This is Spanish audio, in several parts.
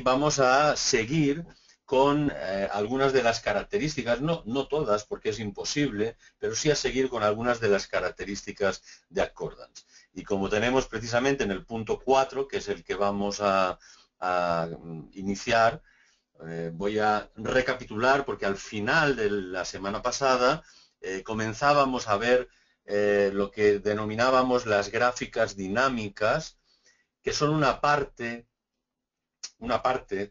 vamos a seguir con algunas de las características, no todas porque es imposible, pero sí a seguir con algunas de las características de Accordance. Y como tenemos precisamente en el punto 4, que es el que vamos a iniciar, voy a recapitular porque al final de la semana pasada comenzábamos a ver lo que denominábamos las gráficas dinámicas, que son una parte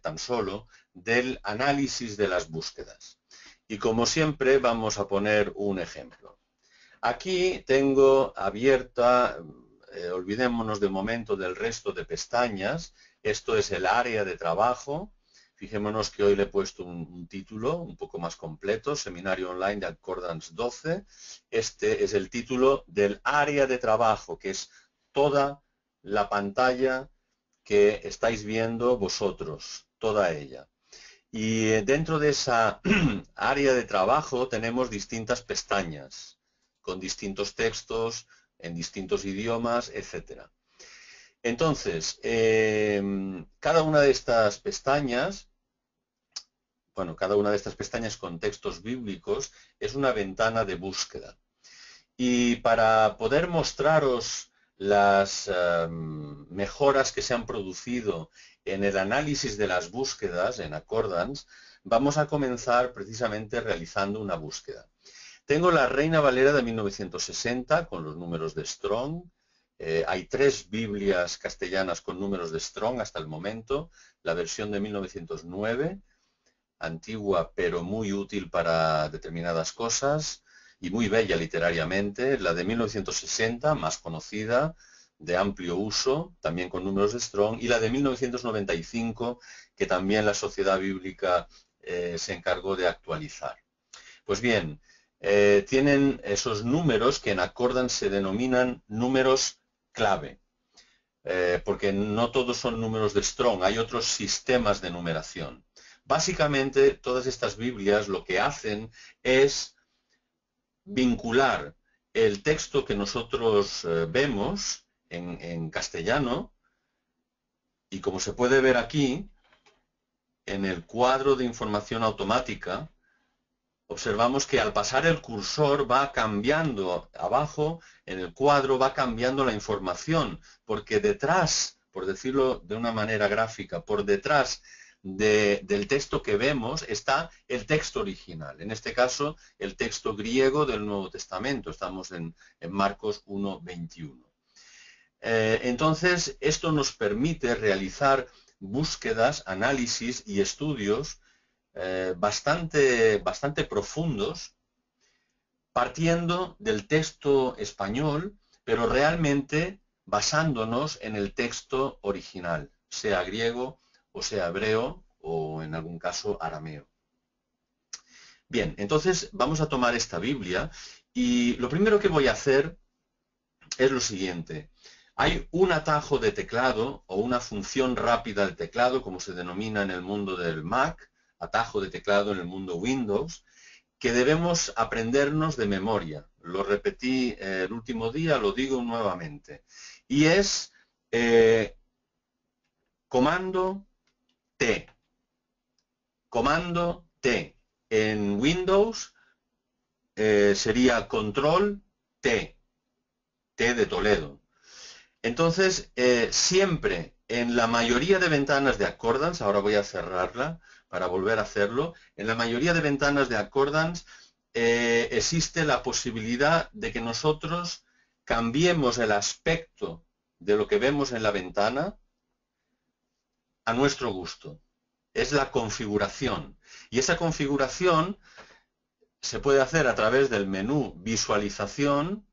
tan solo del análisis de las búsquedas. Y como siempre vamos a poner un ejemplo. Aquí tengo abierta, olvidémonos de momento del resto de pestañas, esto es el área de trabajo. Fijémonos que hoy le he puesto un título un poco más completo, Seminario Online de Accordance 12. Este es el título del área de trabajo, que es toda la pantalla que estáis viendo vosotros, toda ella. Y dentro de esa área de trabajo tenemos distintas pestañas, con distintos textos, en distintos idiomas, etc. Entonces, cada una de estas pestañas, con textos bíblicos, es una ventana de búsqueda. Y para poder mostraros las mejoras que se han producido en el análisis de las búsquedas en Accordance, vamos a comenzar precisamente realizando una búsqueda. Tengo la Reina Valera de 1960 con los números de Strong. Hay 3 Biblias castellanas con números de Strong hasta el momento. La versión de 1909, antigua pero muy útil para determinadas cosas y muy bella literariamente. La de 1960, más conocida, de amplio uso, también con números de Strong. Y la de 1995, que también la Sociedad Bíblica se encargó de actualizar. Pues bien, tienen esos números que en Accordance se denominan números clave, porque no todos son números de Strong, hay otros sistemas de numeración. Básicamente, todas estas Biblias lo que hacen es vincular el texto que nosotros vemos en castellano, y como se puede ver aquí, en el cuadro de información automática, observamos que al pasar el cursor va cambiando abajo, en el cuadro va cambiando la información, porque detrás, por decirlo de una manera gráfica, por detrás del texto que vemos está el texto original, en este caso el texto griego del Nuevo Testamento, estamos en Marcos 1:21. Entonces, esto nos permite realizar búsquedas, análisis y estudios bastante profundos, partiendo del texto español, pero realmente basándonos en el texto original, sea griego o sea hebreo o en algún caso arameo. Bien, entonces vamos a tomar esta Biblia y lo primero que voy a hacer es lo siguiente. Hay un atajo de teclado o una función rápida de teclado, como se denomina en el mundo del Mac, atajo de teclado en el mundo Windows, que debemos aprendernos de memoria. Lo repetí el último día, lo digo nuevamente. Y es comando T. Comando T. En Windows sería control T. T de Toledo. Entonces, siempre en la mayoría de ventanas de Accordance, ahora voy a cerrarla para volver a hacerlo, en la mayoría de ventanas de Accordance existe la posibilidad de que nosotros cambiemos el aspecto de lo que vemos en la ventana a nuestro gusto. Es la configuración. Y esa configuración se puede hacer a través del menú Visualización,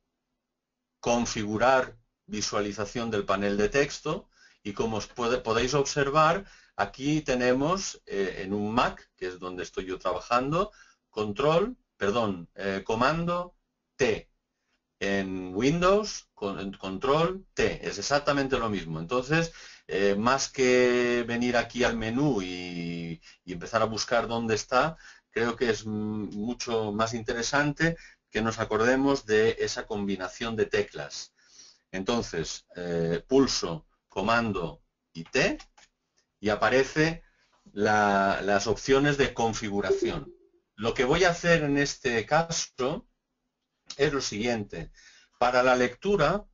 Configurar visualización del panel de texto, y como podéis observar, aquí tenemos en un Mac, que es donde estoy yo trabajando, comando T. En Windows, control T. Es exactamente lo mismo. Entonces, más que venir aquí al menú y empezar a buscar dónde está, creo que es mucho más interesante que nos acordemos de esa combinación de teclas. Entonces, pulso comando y T y aparece las opciones de configuración. Lo que voy a hacer en este caso es lo siguiente. Para la lectura,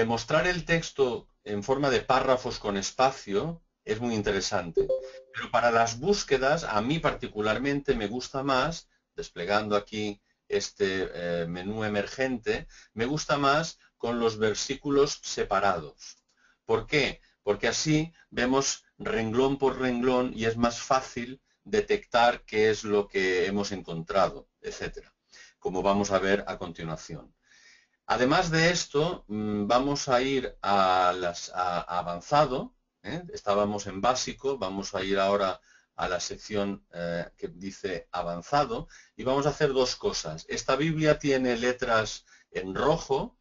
mostrar el texto en forma de párrafos con espacio es muy interesante. Pero para las búsquedas, a mí particularmente me gusta más, desplegando aquí este menú emergente, me gusta más con los versículos separados. ¿Por qué? Porque así vemos renglón por renglón y es más fácil detectar qué es lo que hemos encontrado, etcétera, como vamos a ver a continuación. Además de esto, vamos a ir a avanzado, ¿eh? Estábamos en básico, vamos a ir ahora a la sección que dice avanzado y vamos a hacer dos cosas. Esta Biblia tiene letras en rojo,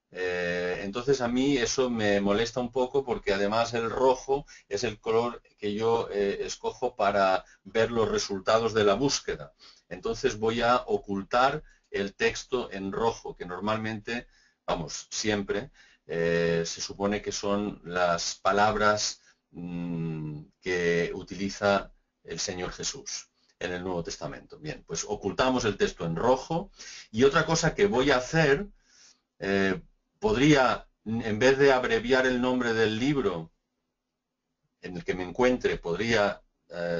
entonces a mí eso me molesta un poco porque además el rojo es el color que yo escojo para ver los resultados de la búsqueda. Entonces voy a ocultar el texto en rojo, que normalmente, vamos, siempre se supone que son las palabras que utiliza el Señor Jesús en el Nuevo Testamento. Bien, pues ocultamos el texto en rojo y otra cosa que voy a hacer, podría, en vez de abreviar el nombre del libro en el que me encuentre, podría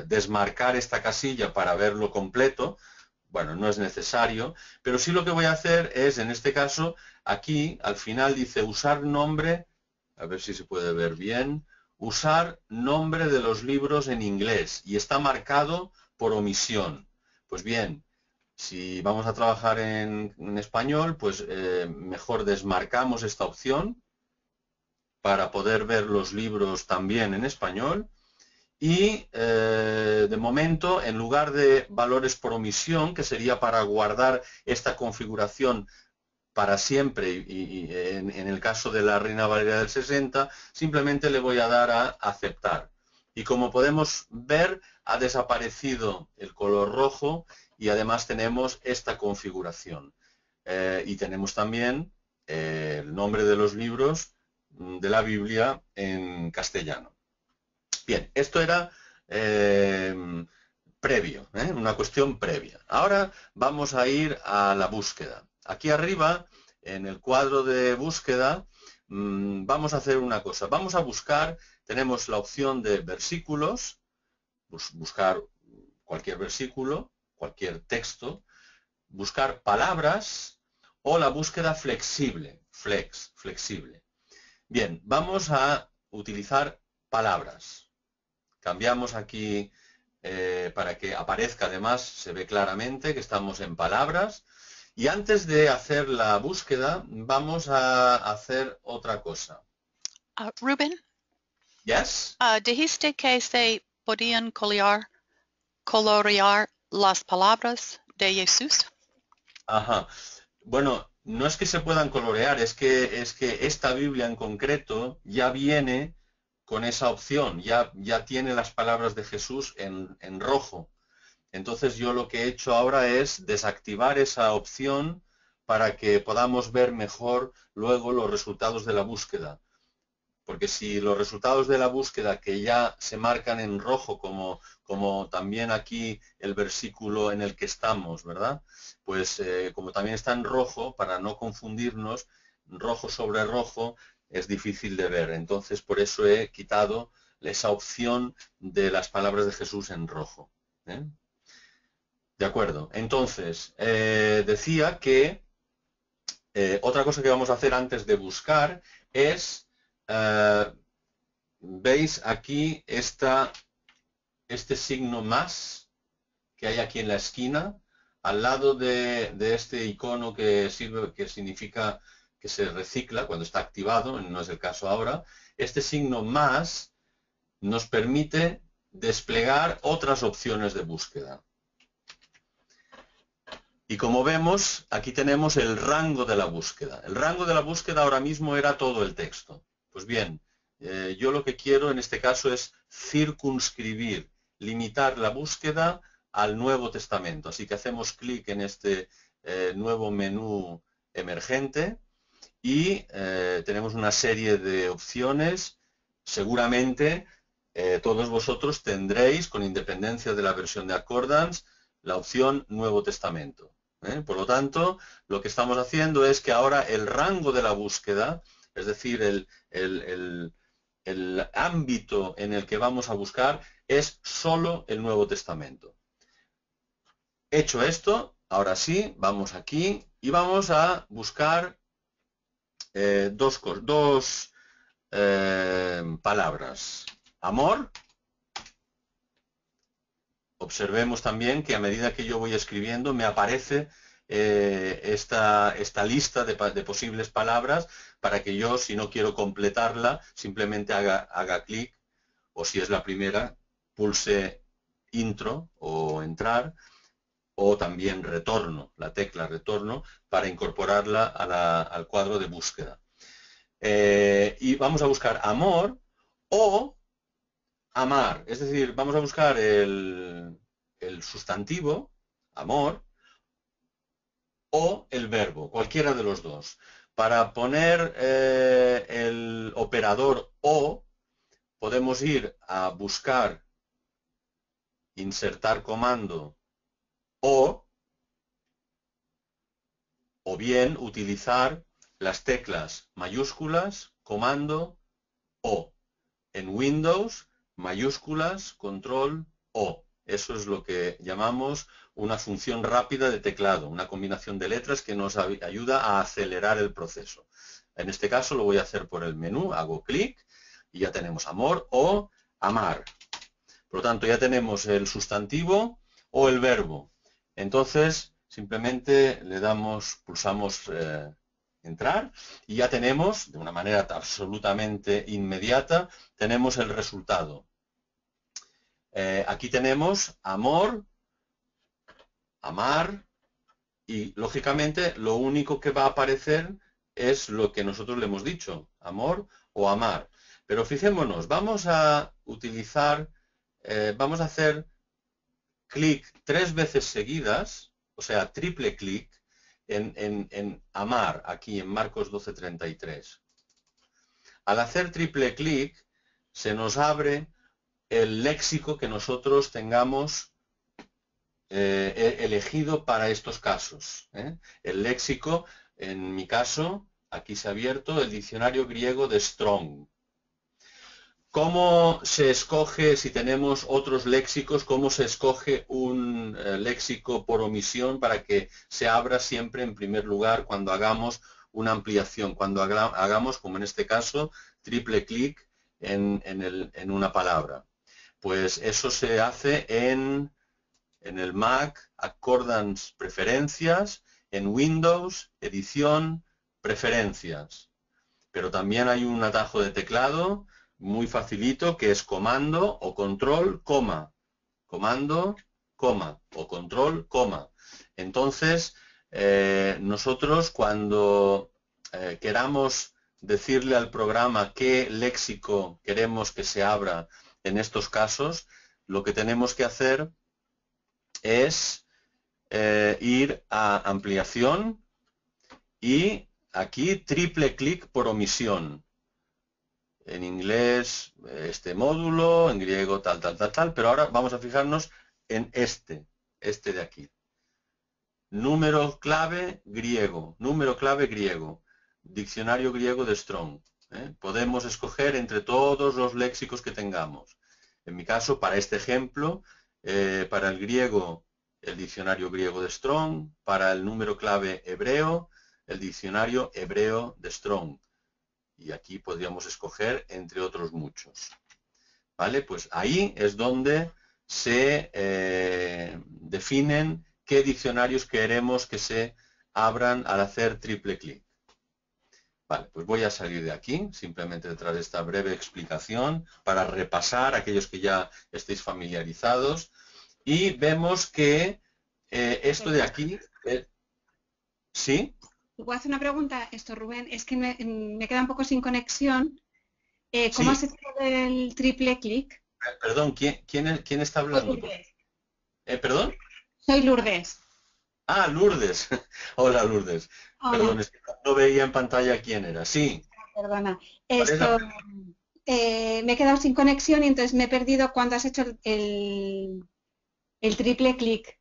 desmarcar esta casilla para verlo completo. Bueno, no es necesario, pero sí lo que voy a hacer es, en este caso, aquí al final dice usar nombre, a ver si se puede ver bien, usar nombre de los libros en inglés y está marcado por omisión. Pues bien, si vamos a trabajar en español, pues mejor desmarcamos esta opción para poder ver los libros también en español. Y de momento, en lugar de valores por omisión, que sería para guardar esta configuración para siempre, y en el caso de la Reina Valera del 60, simplemente le voy a dar a aceptar. Y como podemos ver, ha desaparecido el color rojo y además tenemos esta configuración. Y tenemos también el nombre de los libros de la Biblia en castellano. Bien, esto era previo, una cuestión previa. Ahora vamos a ir a la búsqueda. Aquí arriba, en el cuadro de búsqueda, vamos a hacer una cosa. Vamos a buscar, tenemos la opción de versículos, buscar cualquier versículo, cualquier texto, buscar palabras o la búsqueda flexible, flexible. Bien, vamos a utilizar palabras. Cambiamos aquí para que aparezca, además, se ve claramente que estamos en palabras. Y antes de hacer la búsqueda, vamos a hacer otra cosa. Ruben? Yes? Dijiste que se podían colorear las palabras de Jesús. Ajá. Bueno, no es que se puedan colorear, es que esta Biblia en concreto ya viene con esa opción, ya tiene las palabras de Jesús en rojo. Entonces yo lo que he hecho ahora es desactivar esa opción para que podamos ver mejor luego los resultados de la búsqueda. Porque si los resultados de la búsqueda que ya se marcan en rojo, como también aquí el versículo en el que estamos, ¿verdad? Pues como también está en rojo, para no confundirnos, rojo sobre rojo es difícil de ver. Entonces por eso he quitado esa opción de las palabras de Jesús en rojo. De acuerdo. Entonces, decía que otra cosa que vamos a hacer antes de buscar es... veis aquí este signo más que hay aquí en la esquina, al lado de este icono que significa que se recicla cuando está activado, no es el caso ahora. Este signo más nos permite desplegar otras opciones de búsqueda. Y como vemos, aquí tenemos el rango de la búsqueda. El rango de la búsqueda ahora mismo era todo el texto. Pues bien, yo lo que quiero en este caso es circunscribir, limitar la búsqueda al Nuevo Testamento. Así que hacemos clic en este nuevo menú emergente y tenemos una serie de opciones. Seguramente todos vosotros tendréis, con independencia de la versión de Accordance, la opción Nuevo Testamento. Por lo tanto, lo que estamos haciendo es que ahora el rango de la búsqueda, es decir, el ámbito en el que vamos a buscar, es solo el Nuevo Testamento. Hecho esto, ahora sí, vamos aquí y vamos a buscar dos palabras. Amor. Observemos también que a medida que yo voy escribiendo me aparece esta lista de posibles palabras para que yo, si no quiero completarla, simplemente haga clic, o si es la primera, pulse intro o entrar, o también retorno, la tecla retorno, para incorporarla al cuadro de búsqueda. Y vamos a buscar amor o amar, es decir, vamos a buscar el sustantivo, amor, o el verbo, cualquiera de los dos. Para poner el operador o, podemos ir a buscar, insertar comando o bien utilizar las teclas mayúsculas, comando o. En Windows, mayúsculas, control O. Eso es lo que llamamos una función rápida de teclado, una combinación de letras que nos ayuda a acelerar el proceso. En este caso lo voy a hacer por el menú, hago clic y ya tenemos amor o amar. Por lo tanto, ya tenemos el sustantivo o el verbo. Entonces, simplemente le damos, pulsamos entrar y ya tenemos, de una manera absolutamente inmediata, tenemos el resultado. Aquí tenemos amor, amar y, lógicamente, lo único que va a aparecer es lo que nosotros le hemos dicho, amor o amar. Pero fijémonos, vamos a utilizar, vamos a hacer clic 3 veces seguidas, o sea, triple clic, en amar, aquí en Marcos 12:33. Al hacer triple clic, se nos abre el léxico que nosotros tengamos elegido para estos casos. El léxico, en mi caso, aquí se ha abierto el diccionario griego de Strong. ¿Cómo se escoge, si tenemos otros léxicos, cómo se escoge un léxico por omisión para que se abra siempre en primer lugar cuando hagamos una ampliación, cuando hagamos, como en este caso, triple clic en una palabra? Pues eso se hace en el Mac, Accordance, Preferencias, en Windows, Edición, Preferencias. Pero también hay un atajo de teclado muy facilito que es comando o control, coma. Comando, coma o control, coma. Entonces, nosotros cuando queramos decirle al programa qué léxico queremos que se abra en estos casos, lo que tenemos que hacer es ir a ampliación y aquí triple clic por omisión. En inglés este módulo, en griego tal, pero ahora vamos a fijarnos en este de aquí. Número clave griego, diccionario griego de Strong. Podemos escoger entre todos los léxicos que tengamos. En mi caso, para este ejemplo, para el griego, el diccionario griego de Strong, para el número clave hebreo, el diccionario hebreo de Strong. Y aquí podríamos escoger entre otros muchos. ¿Vale? Pues ahí es donde se definen qué diccionarios queremos que se abran al hacer triple clic. Vale, pues voy a salir de aquí, simplemente detrás de esta breve explicación, para repasar a aquellos que ya estéis familiarizados. Y vemos que esto de aquí... ¿Sí? ¿Te puedo hacer una pregunta? Esto, Rubén, es que me queda un poco sin conexión. ¿Cómo has hecho el triple clic? Perdón, ¿quién está hablando? Soy Lourdes. ¿Perdón? Soy Lourdes. Ah, Lourdes. Hola, Lourdes. Hola. Perdón, es que no veía en pantalla quién era. Sí. Perdona. me he quedado sin conexión y entonces me he perdido cuando has hecho el triple clic.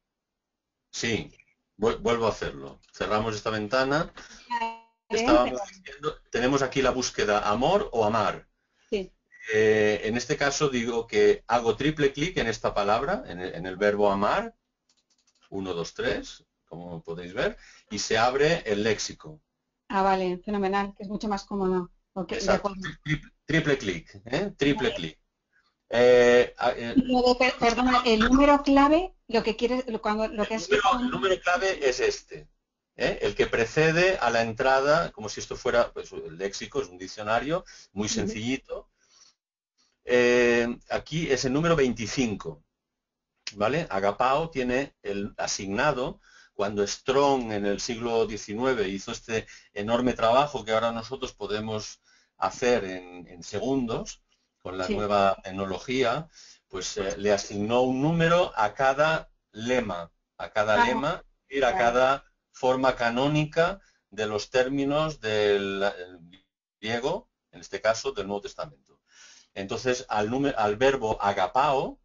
Sí, vuelvo a hacerlo. Cerramos esta ventana. Vale, Estábamos diciendo, tenemos aquí la búsqueda amor o amar. sí. En este caso digo que hago triple clic en esta palabra, en el verbo amar, 1, 2, 3, como podéis ver, y se abre el léxico. Ah, vale, fenomenal, que es mucho más cómodo. Ok, de Exacto, acuerdo. triple clic, triple clic. Y lo de, perdona, el número clave, lo que quieres, cuando lo que has El número clave es este, el que precede a la entrada, como si esto fuera, pues el léxico, es un diccionario muy sencillito. Aquí es el número 25, ¿vale? Agapao tiene el asignado, cuando Strong en el siglo XIX hizo este enorme trabajo que ahora nosotros podemos hacer en segundos, con la Sí. nueva tecnología, pues le asignó un número a cada lema, y a cada forma canónica de los términos del griego, en este caso del Nuevo Testamento. Entonces, al verbo agapao,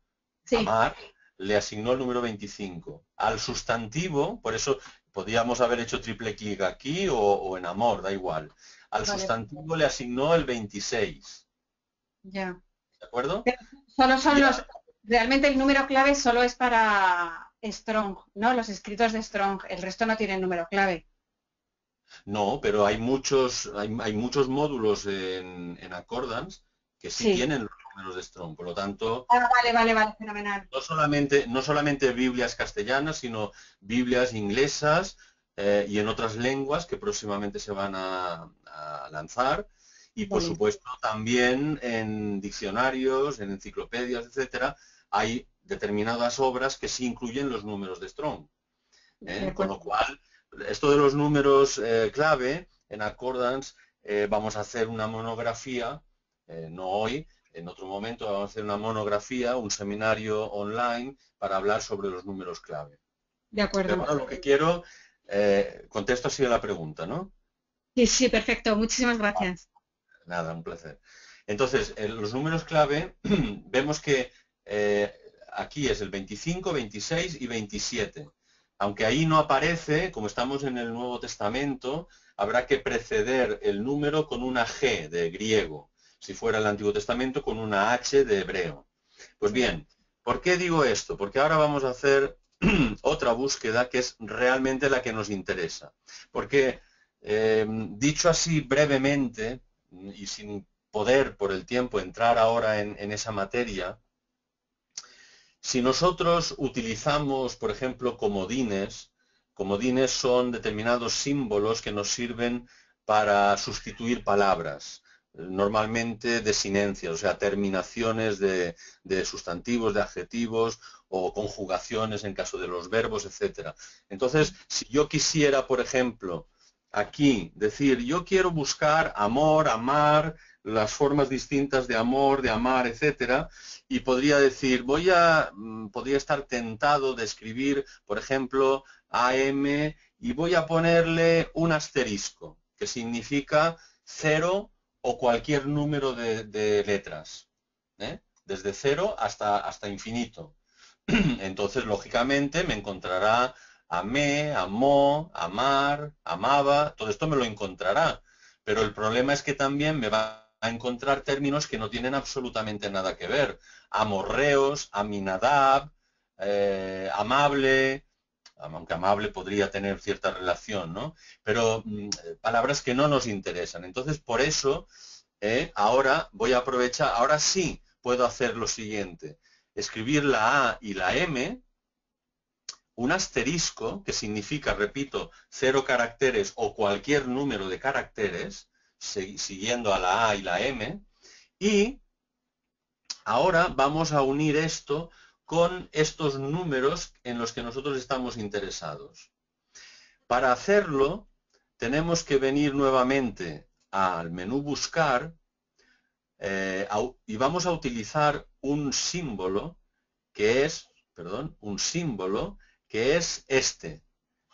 Sí. amar, le asignó el número 25. Al sustantivo, por eso podíamos haber hecho triple clic aquí o en amor, da igual. Al sustantivo le asignó el 26. Ya. ¿De acuerdo? Pero solo son realmente el número clave solo es para Strong, ¿no? Los escritos de Strong, el resto no tienen número clave. No, pero hay muchos módulos en Accordance que sí tienen los números de Strong. Por lo tanto, Vale, fenomenal. no solamente Biblias castellanas, sino Biblias inglesas y en otras lenguas que próximamente se van a lanzar. Y por supuesto también en diccionarios, en enciclopedias, etcétera, hay determinadas obras que sí incluyen los números de Strong. Con lo cual, esto de los números clave en Accordance, vamos a hacer una monografía, no hoy, en otro momento vamos a hacer una monografía, un seminario online para hablar sobre los números clave. De acuerdo. Pero ahora lo que quiero, contesto así a la pregunta, ¿no? Sí, perfecto. Muchísimas gracias. Nada, un placer. Entonces, los números clave, vemos que aquí es el 25, 26 y 27. Aunque ahí no aparece, como estamos en el Nuevo Testamento, habrá que preceder el número con una G de griego. Si fuera el Antiguo Testamento, con una H de hebreo. Pues bien, ¿por qué digo esto? Porque ahora vamos a hacer otra búsqueda que es realmente la que nos interesa. Porque, dicho así brevemente, y sin poder por el tiempo entrar ahora en esa materia, si nosotros utilizamos, por ejemplo, comodines son determinados símbolos que nos sirven para sustituir palabras, normalmente desinencias, o sea, terminaciones de sustantivos, de adjetivos o conjugaciones en caso de los verbos, etcétera. Entonces, si yo quisiera, por ejemplo, aquí decir, yo quiero buscar amor, amar, las formas distintas de amor, de amar, etcétera, y podría decir, podría estar tentado de escribir, por ejemplo, AM y voy a ponerle un asterisco, que significa 0 o cualquier número de letras, desde 0 hasta infinito. Entonces, lógicamente, me encontrará amé, amó, amar, amaba, todo esto me lo encontrará. Pero el problema es que también me va a encontrar términos que no tienen absolutamente nada que ver. Amorreos, aminadab, amable, aunque amable podría tener cierta relación, ¿no? Pero palabras que no nos interesan. Entonces, por eso, ahora voy a aprovechar, ahora sí puedo hacer lo siguiente. Escribir la A y la M, un asterisco, que significa, repito, 0 caracteres o cualquier número de caracteres, siguiendo a la A y la M, y ahora vamos a unir esto con estos números en los que nosotros estamos interesados. Para hacerlo, tenemos que venir nuevamente al menú Buscar y vamos a utilizar un símbolo que es, este,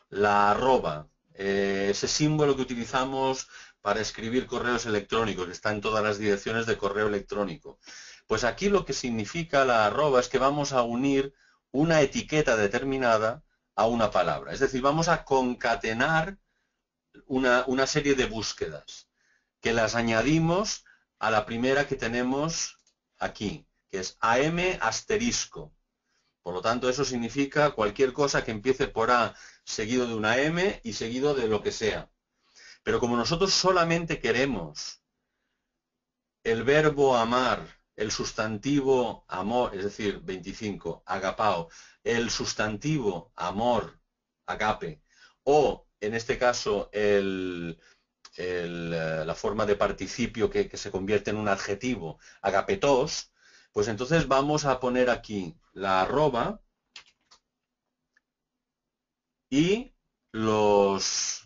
la arroba, ese símbolo que utilizamos para escribir correos electrónicos, está en todas las direcciones de correo electrónico. Pues aquí lo que significa la arroba es que vamos a unir una etiqueta determinada a una palabra. Es decir, vamos a concatenar una serie de búsquedas que las añadimos a la primera que tenemos aquí, que es AM asterisco. Por lo tanto, eso significa cualquier cosa que empiece por A seguido de una M y seguido de lo que sea. Pero como nosotros solamente queremos el verbo amar, el sustantivo amor, es decir, 25, agapao, el sustantivo amor, agape, o en este caso la forma de participio que se convierte en un adjetivo, agapetos, pues entonces vamos a poner aquí la arroba y los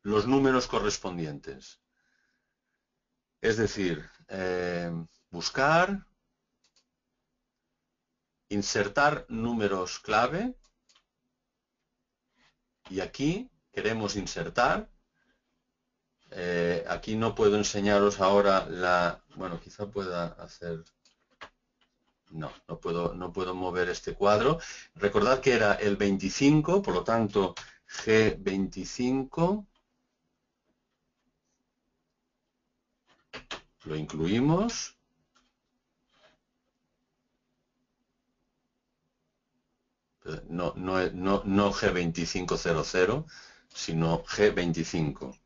números correspondientes. Es decir, buscar, insertar números clave, y aquí queremos insertar. Aquí no puedo enseñaros ahora bueno, quizá pueda hacer... No puedo mover este cuadro. Recordad que era el 25, por lo tanto, G25. Lo incluimos. No G2500, sino G25.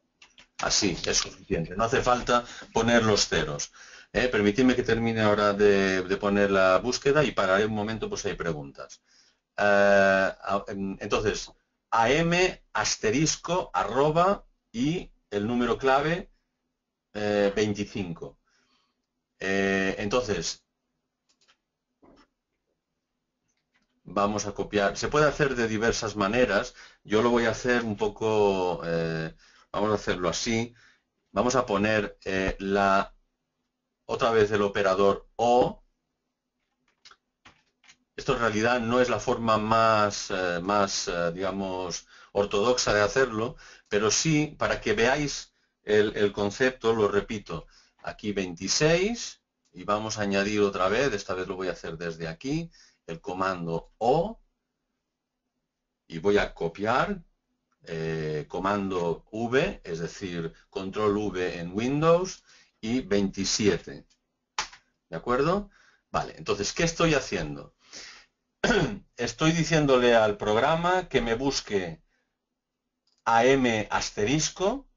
Así, es suficiente. No hace falta poner los ceros. Permitidme que termine ahora de poner la búsqueda y pararé un momento por si hay preguntas. Entonces, AM asterisco arroba y el número clave 25. Entonces, vamos a copiar. Se puede hacer de diversas maneras. Yo lo voy a hacer un poco... vamos a hacerlo así. Vamos a poner otra vez el operador O. Esto en realidad no es la forma más digamos, ortodoxa de hacerlo, pero sí, para que veáis el concepto, lo repito. Aquí 26 y vamos a añadir otra vez, esta vez lo voy a hacer desde aquí, el comando O y voy a copiar. Comando V, es decir, control V en Windows y 27. ¿De acuerdo? Vale, entonces, ¿qué estoy haciendo? Estoy diciéndole al programa que me busque AM asterisco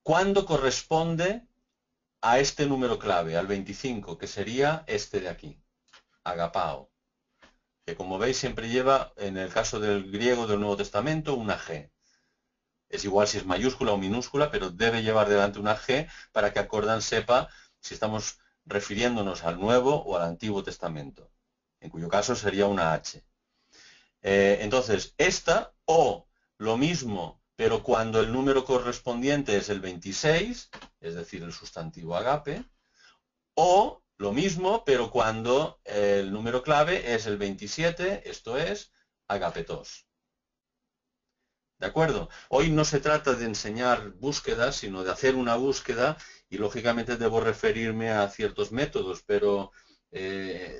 cuando corresponde a este número clave, al 25, que sería este de aquí, agapao. Que como veis siempre lleva, en el caso del griego del Nuevo Testamento, una G. Es igual si es mayúscula o minúscula, pero debe llevar delante una G para que Accordan sepa si estamos refiriéndonos al Nuevo o al Antiguo Testamento, en cuyo caso sería una H. Entonces, esta o lo mismo, pero cuando el número correspondiente es el 26, es decir, el sustantivo agape, o lo mismo, pero cuando el número clave es el 27, esto es agapetos. ¿De acuerdo? Hoy no se trata de enseñar búsquedas, sino de hacer una búsqueda y lógicamente debo referirme a ciertos métodos, pero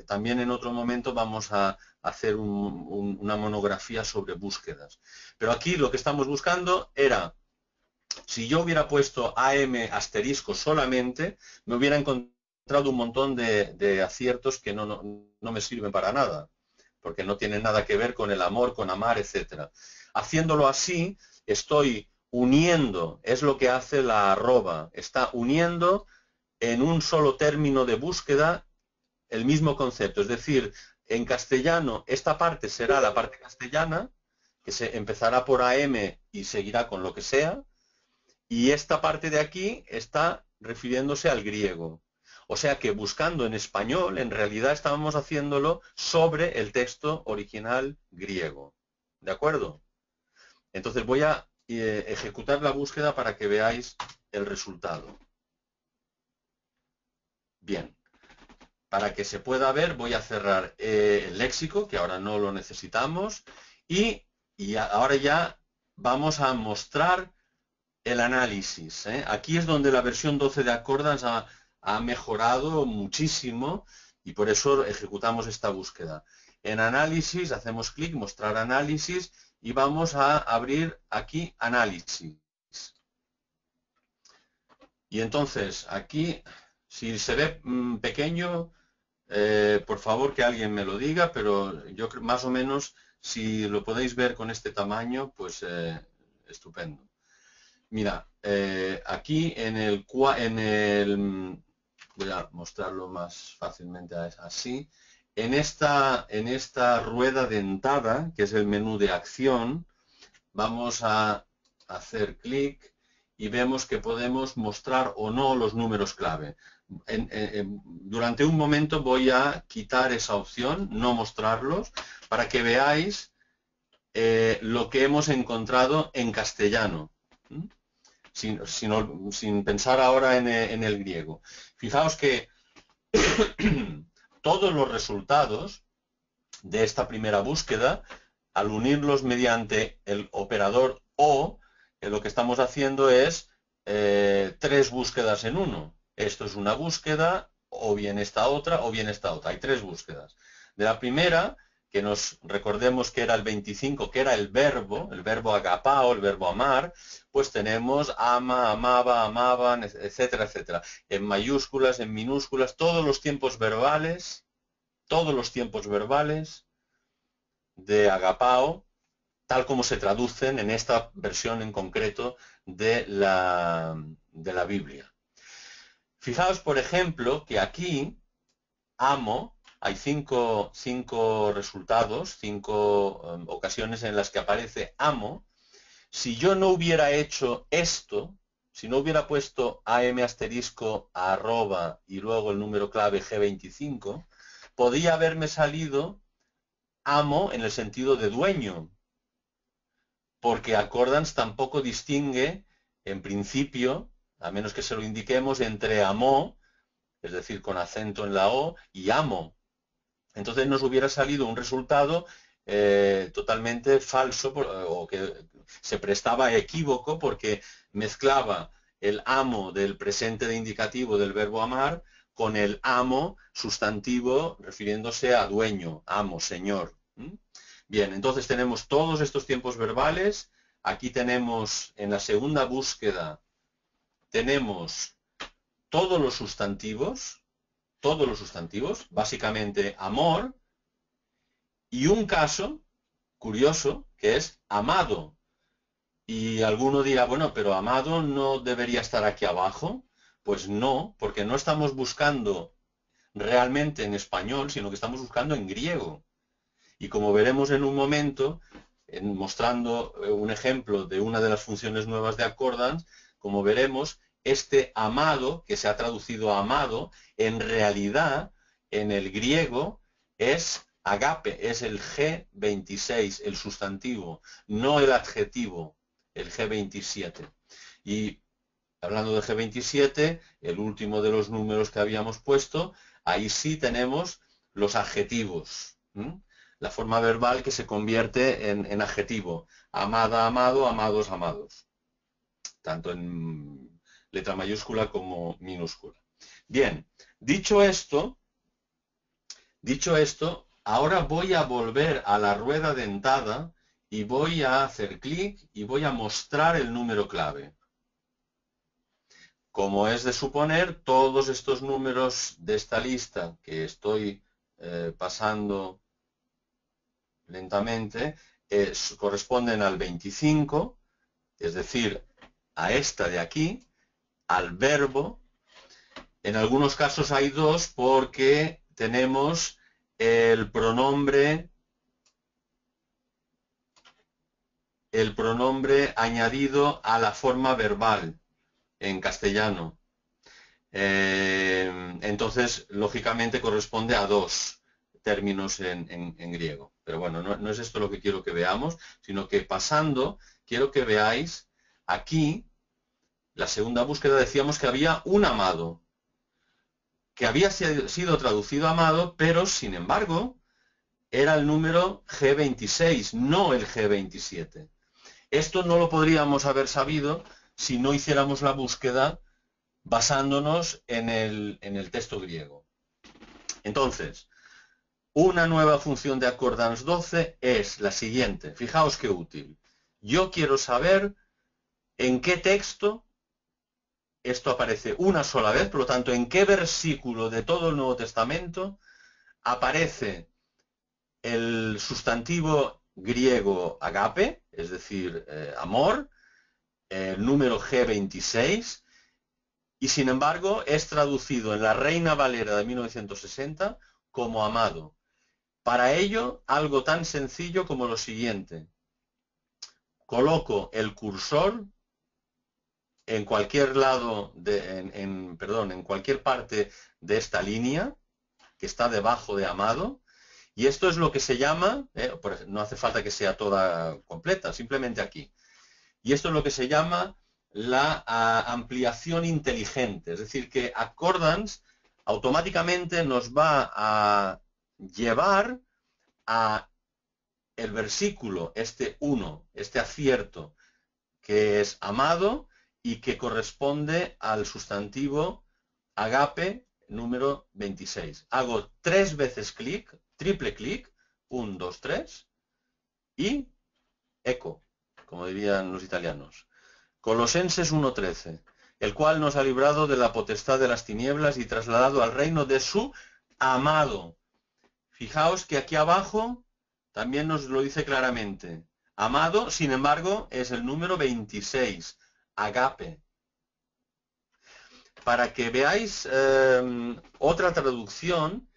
también en otro momento vamos a hacer una monografía sobre búsquedas. Pero aquí lo que estamos buscando era, si yo hubiera puesto AM asterisco solamente, me hubiera encontrado un montón de aciertos que no me sirven para nada, porque no tienen nada que ver con el amor, con amar, etc. Haciéndolo así, estoy uniendo, es lo que hace la arroba, está uniendo en un solo término de búsqueda el mismo concepto. Es decir, en castellano esta parte será la parte castellana, que se empezará por AM y seguirá con lo que sea, y esta parte de aquí está refiriéndose al griego. O sea que buscando en español, en realidad estábamos haciéndolo sobre el texto original griego. ¿De acuerdo? Entonces voy a ejecutar la búsqueda para que veáis el resultado. Bien. Para que se pueda ver, voy a cerrar el léxico, que ahora no lo necesitamos, y ahora ya vamos a mostrar el análisis. Aquí es donde la versión 12 de Accordance ha mejorado muchísimo y por eso ejecutamos esta búsqueda. En análisis hacemos clic, mostrar análisis y vamos a abrir aquí análisis. Y entonces aquí, si se ve pequeño, por favor que alguien me lo diga, pero yo creo más o menos si lo podéis ver con este tamaño, pues estupendo. Mira, aquí voy a mostrarlo más fácilmente así. En esta rueda dentada, que es el menú de acción, vamos a hacer clic y vemos que podemos mostrar o no los números clave. Durante un momento voy a quitar esa opción, no mostrarlos, para que veáis lo que hemos encontrado en castellano, sin pensar ahora en el griego. Fijaos que todos los resultados de esta primera búsqueda, al unirlos mediante el operador O, lo que estamos haciendo es 3 búsquedas en uno. Esto es una búsqueda, o bien esta otra, o bien esta otra. Hay 3 búsquedas. De la primera, que nos recordemos que era el 25, que era el verbo agapao, el verbo amar, pues tenemos ama, amaba, amaban, etcétera, etcétera. En mayúsculas, en minúsculas, todos los tiempos verbales de agapao, tal como se traducen en esta versión en concreto de la Biblia. Fijaos, por ejemplo, que aquí, amo, hay 5 resultados, 5 ocasiones en las que aparece amo. Si yo no hubiera hecho esto, si no hubiera puesto am asterisco arroba y luego el número clave G25, podría haberme salido amo en el sentido de dueño, porque Accordance tampoco distingue, en principio, a menos que se lo indiquemos, entre amó, es decir, con acento en la O, y amo. Entonces nos hubiera salido un resultado totalmente falso, o que se prestaba a equívoco, porque mezclaba el amo del presente de indicativo del verbo amar con el amo sustantivo refiriéndose a dueño, amo, señor. Bien, entonces tenemos todos estos tiempos verbales. Aquí tenemos, en la segunda búsqueda, tenemos todos los sustantivos, básicamente amor, y un caso curioso que es amado. Y alguno dirá, bueno, pero amado no debería estar aquí abajo. Pues no, porque no estamos buscando realmente en español, sino que estamos buscando en griego. Y como veremos en un momento, mostrando un ejemplo de una de las funciones nuevas de Accordance, como veremos, este amado, que se ha traducido a amado, en realidad, en el griego, es agape, es el G26, el sustantivo, no el adjetivo, el G27. Y hablando de G27, el último de los números que habíamos puesto, ahí sí tenemos los adjetivos. La forma verbal que se convierte en adjetivo. Amada, amado, amados, amados. Tanto en letra mayúscula como minúscula. Bien, dicho esto, ahora voy a volver a la rueda dentada y voy a hacer clic y voy a mostrar el número clave. Como es de suponer, todos estos números de esta lista que estoy pasando lentamente corresponden al 25, es decir, a esta de aquí, al verbo. En algunos casos hay 2 porque tenemos el pronombre añadido a la forma verbal en castellano. Entonces, lógicamente corresponde a 2 términos en griego. Pero bueno, no es esto lo que quiero que veamos, sino que pasando, quiero que veáis aquí, la segunda búsqueda decíamos que había un amado, que había sido traducido amado, pero sin embargo, era el número G26, no el G27. Esto no lo podríamos haber sabido si no hiciéramos la búsqueda basándonos en el texto griego. Entonces, una nueva función de Accordance 12 es la siguiente. Fijaos qué útil. Yo quiero saber en qué texto esto aparece una sola vez, por lo tanto, en qué versículo de todo el Nuevo Testamento aparece el sustantivo griego agape, es decir, amor, el número G26, y sin embargo es traducido en la Reina Valera de 1960 como amado. Para ello, algo tan sencillo como lo siguiente. Coloco el cursor en cualquier lado, en cualquier parte de esta línea, que está debajo de amado, y esto es lo que se llama, no hace falta que sea toda completa, simplemente aquí. Y esto es lo que se llama la ampliación inteligente, es decir, que Accordance automáticamente nos va a llevar a el versículo, este 1, este acierto, que es amado y que corresponde al sustantivo agape número 26. Hago 3 veces clic, triple clic, 1, 2, 3, y eco, como dirían los italianos. Colosenses 1:13, el cual nos ha librado de la potestad de las tinieblas y trasladado al reino de su amado. Fijaos que aquí abajo también nos lo dice claramente. Amado, sin embargo, es el número 26, agape. Para que veáis otra traducción,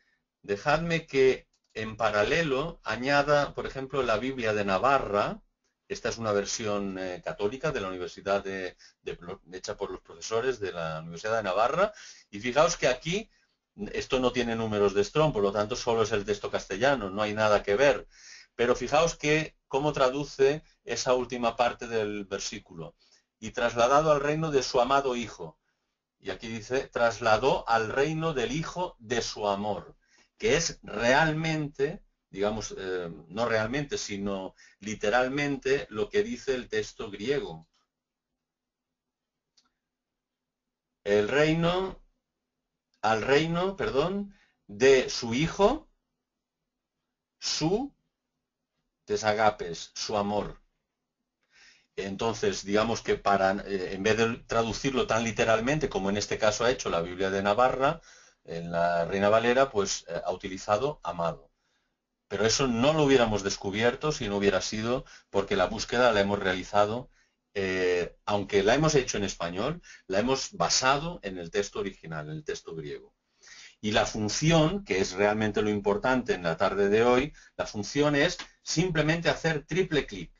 dejadme que en paralelo añada, por ejemplo, la Biblia de Navarra. Esta es una versión católica de la Universidad hecha por los profesores de la Universidad de Navarra. Y fijaos que aquí, esto no tiene números de Strong, por lo tanto solo es el texto castellano, no hay nada que ver. Pero fijaos que cómo traduce esa última parte del versículo. Y trasladado al reino de su amado Hijo. Y aquí dice, trasladó al reino del Hijo de su amor, que es realmente, digamos, no realmente, sino literalmente lo que dice el texto griego. Al reino, de su Hijo, su desagapes, su amor. Entonces, digamos que en vez de traducirlo tan literalmente como en este caso ha hecho la Biblia de Navarra, en la Reina Valera, pues ha utilizado amado. Pero eso no lo hubiéramos descubierto si no hubiera sido porque la búsqueda la hemos realizado, aunque la hemos hecho en español, la hemos basado en el texto original, en el texto griego. Y la función, que es realmente lo importante en la tarde de hoy, la función es simplemente hacer triple clic.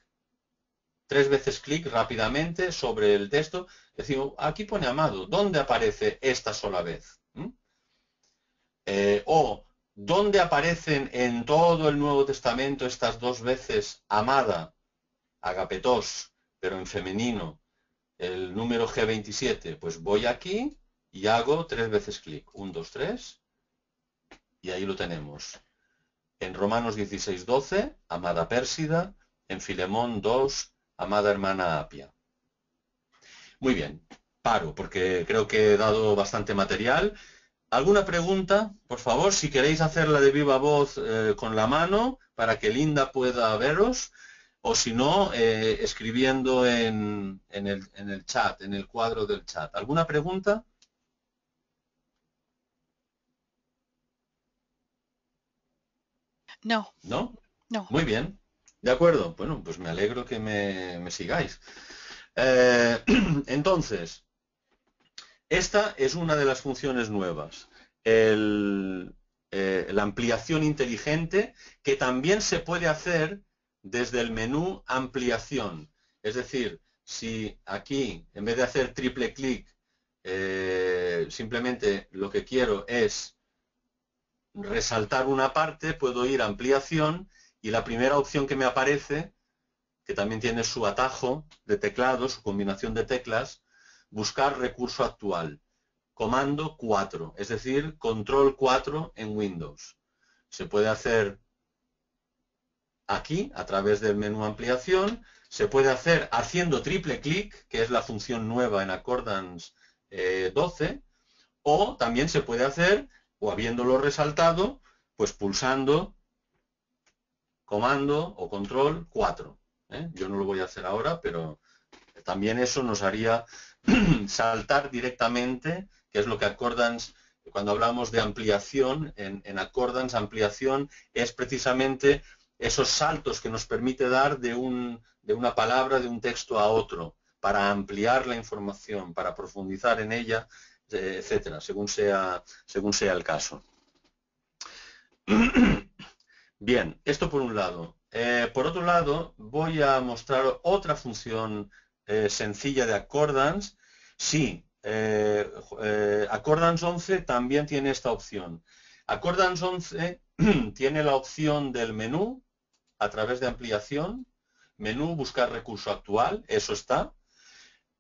3 veces clic rápidamente sobre el texto. Decimos, aquí pone amado. ¿Dónde aparece esta sola vez? O, ¿dónde aparecen en todo el Nuevo Testamento estas 2 veces amada, agapetos, pero en femenino, el número G27? Pues voy aquí y hago 3 veces clic. 1, 2, 3. Y ahí lo tenemos. En Romanos 16:12, amada Pérsida. En Filemón 2, amada hermana Apia. Muy bien, paro porque creo que he dado bastante material. ¿Alguna pregunta? Por favor, si queréis hacerla de viva voz con la mano para que Linda pueda veros, o si no, escribiendo en el chat, en el cuadro del chat. ¿Alguna pregunta? No, ¿No? no. Muy bien. De acuerdo. Bueno, pues me alegro que me sigáis. Entonces, esta es una de las funciones nuevas. La ampliación inteligente, que también se puede hacer desde el menú ampliación. Es decir, si aquí, en vez de hacer triple clic, simplemente lo que quiero es resaltar una parte, puedo ir a ampliación y la primera opción que me aparece, que también tiene su atajo de teclado, su combinación de teclas, buscar recurso actual. Comando 4, es decir, control 4 en Windows. Se puede hacer aquí, a través del menú ampliación, se puede hacer haciendo triple clic, que es la función nueva en Accordance 12, o también se puede hacer, o habiéndolo resaltado, pues pulsando comando o control 4. Yo no lo voy a hacer ahora, pero también eso nos haría saltar directamente, que es lo que Accordance, cuando hablamos de ampliación, en Accordance ampliación es precisamente esos saltos que nos permite dar de una palabra, de un texto a otro, para ampliar la información, para profundizar en ella, etcétera, según sea el caso. Bien, esto por un lado. Por otro lado, voy a mostrar otra función sencilla de Accordance. Sí, Accordance 11 también tiene esta opción. Accordance 11 tiene la opción del menú a través de ampliación, menú, buscar recurso actual, eso está.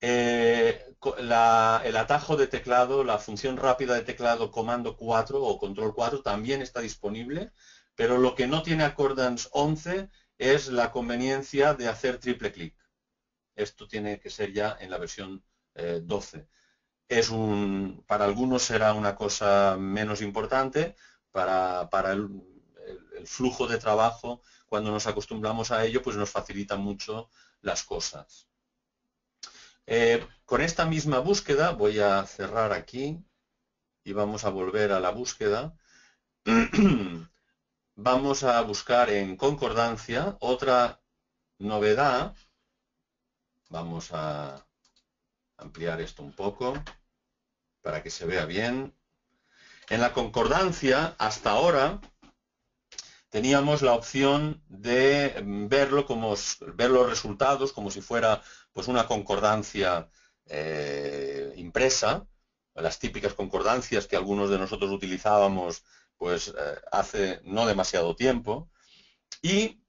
El atajo de teclado, la función rápida de teclado comando 4 o control 4 también está disponible, pero lo que no tiene Accordance 11 es la conveniencia de hacer triple clic. Esto tiene que ser ya en la versión 12. Para algunos será una cosa menos importante, para el flujo de trabajo, cuando nos acostumbramos a ello, pues nos facilita mucho las cosas. Con esta misma búsqueda, voy a cerrar aquí y vamos a volver a la búsqueda. Vamos a buscar en concordancia otra novedad. Vamos a ampliar esto un poco para que se vea bien. En la concordancia, hasta ahora, teníamos la opción de ver los resultados como si fuera pues una concordancia impresa, las típicas concordancias que algunos de nosotros utilizábamos pues hace no demasiado tiempo, y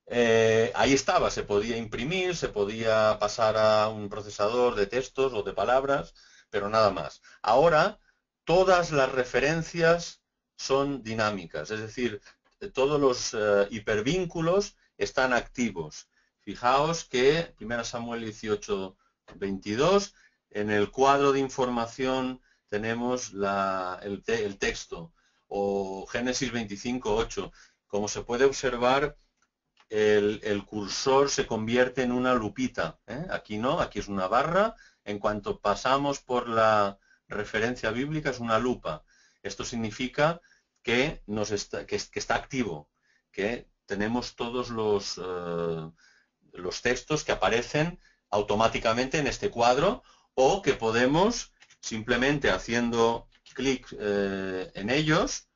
ahí estaba, se podía imprimir, se podía pasar a un procesador de textos o de palabras, pero nada más. Ahora todas las referencias son dinámicas, es decir, todos los hipervínculos están activos. Fijaos que 1 Samuel 18, 22, en el cuadro de información tenemos el texto, o Génesis 25, 8. Como se puede observar, el cursor se convierte en una lupita. Aquí no, aquí es una barra. En cuanto pasamos por la referencia bíblica es una lupa. Esto significa que está activo, que tenemos todos los textos que aparecen automáticamente en este cuadro, o que podemos, simplemente haciendo clic en ellos,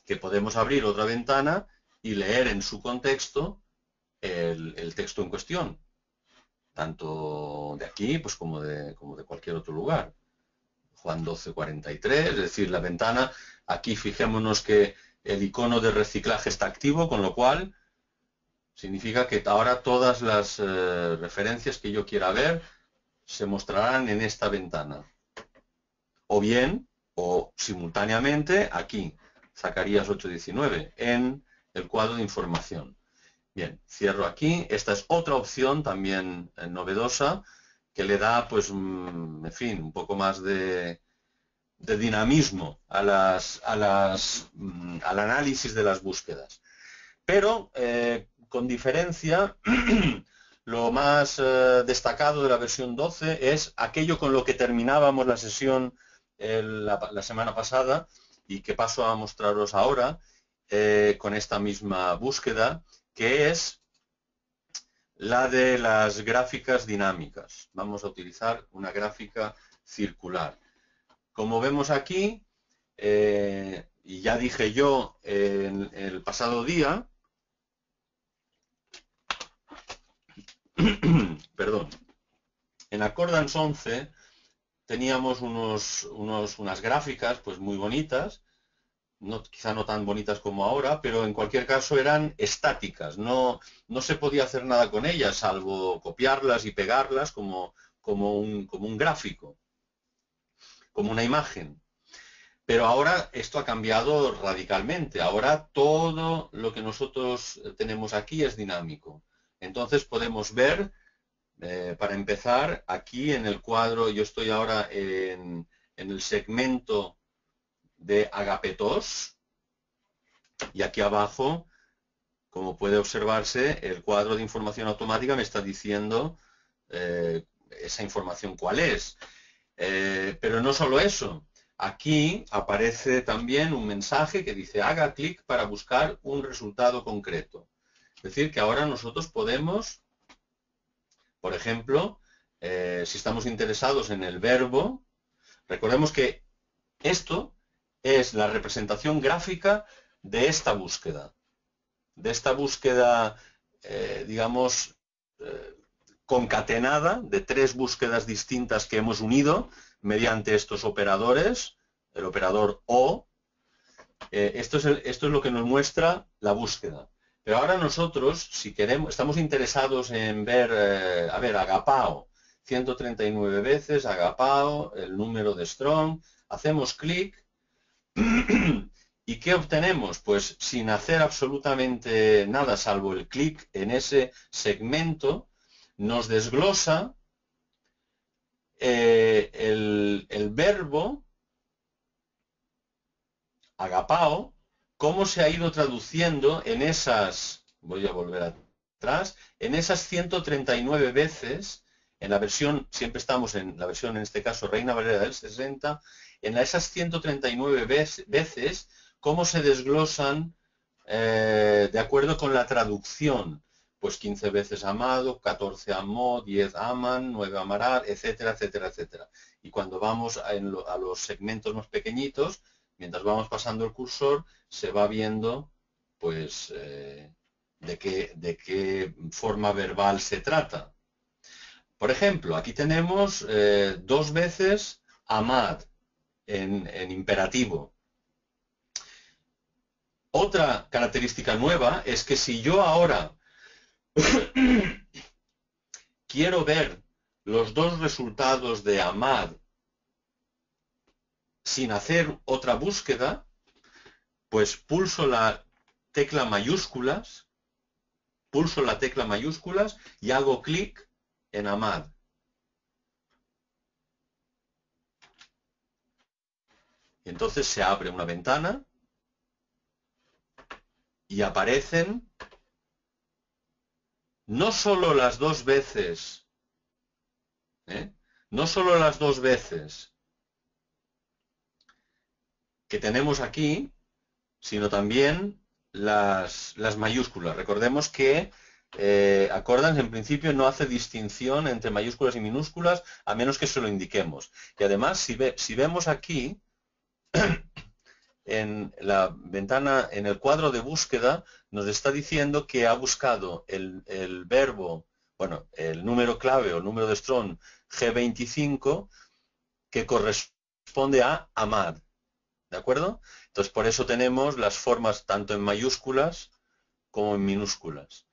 que podemos abrir otra ventana y leer en su contexto el texto en cuestión, tanto de aquí pues como de cualquier otro lugar. Juan 12, 43, es decir, la ventana, aquí fijémonos que el icono de reciclaje está activo, con lo cual significa que ahora todas las referencias que yo quiera ver se mostrarán en esta ventana. O bien, o simultáneamente, aquí, Zacarías 8:19, en el cuadro de información. Bien, cierro aquí. Esta es otra opción también novedosa, que le da, pues, en fin, un poco más de dinamismo al análisis de las búsquedas. Pero, con diferencia, lo más destacado de la versión 12 es aquello con lo que terminábamos la sesión la semana pasada, y que paso a mostraros ahora con esta misma búsqueda, que es la de las gráficas dinámicas. Vamos a utilizar una gráfica circular. Como vemos aquí, y ya dije yo en el pasado día, perdón, en Accordance 11 teníamos unas gráficas pues muy bonitas, quizá no tan bonitas como ahora, pero en cualquier caso eran estáticas, no se podía hacer nada con ellas, salvo copiarlas y pegarlas como un gráfico, como una imagen. Pero ahora esto ha cambiado radicalmente. Ahora todo lo que nosotros tenemos aquí es dinámico. Entonces podemos ver, para empezar, aquí en el cuadro, yo estoy ahora en el segmento de agapetos, y aquí abajo, como puede observarse, el cuadro de información automática me está diciendo esa información cuál es. Pero no solo eso. Aquí aparece también un mensaje que dice haga clic para buscar un resultado concreto. Es decir, que ahora nosotros podemos, por ejemplo, si estamos interesados en el verbo, recordemos que esto es la representación gráfica de esta búsqueda. De esta búsqueda, digamos, concatenada de 3 búsquedas distintas que hemos unido mediante estos operadores, el operador O. Esto es lo que nos muestra la búsqueda. Pero ahora nosotros, si queremos, estamos interesados en ver, a ver, agapao, 139 veces, agapao, el número de Strong, hacemos clic. ¿Y qué obtenemos? Pues sin hacer absolutamente nada, salvo el clic en ese segmento, nos desglosa el verbo agapao, cómo se ha ido traduciendo en esas, voy a volver atrás, en esas 139 veces, en la versión, siempre estamos en la versión, en este caso, Reina Valera del 60, en esas 139 veces, cómo se desglosan de acuerdo con la traducción. Pues 15 veces amado, 14 amó, 10 aman, 9 amará, etcétera, etcétera, etcétera. Y cuando vamos a los segmentos más pequeñitos, mientras vamos pasando el cursor, se va viendo pues de qué forma verbal se trata. Por ejemplo, aquí tenemos 2 veces amad en imperativo. Otra característica nueva es que si yo ahora quiero ver los 2 resultados de amad sin hacer otra búsqueda, pues pulso la tecla mayúsculas y hago clic en amad. Y entonces se abre una ventana y aparecen no solo las 2 veces, no solo las 2 veces que tenemos aquí, sino también las mayúsculas. Recordemos que Accordance en principio no hace distinción entre mayúsculas y minúsculas a menos que se lo indiquemos. Y además, si vemos aquí, en la ventana, en el cuadro de búsqueda, nos está diciendo que ha buscado el verbo, bueno, el número clave o el número de Strong G25 que corresponde a amad. ¿De acuerdo? Entonces, por eso tenemos las formas tanto en mayúsculas como en minúsculas.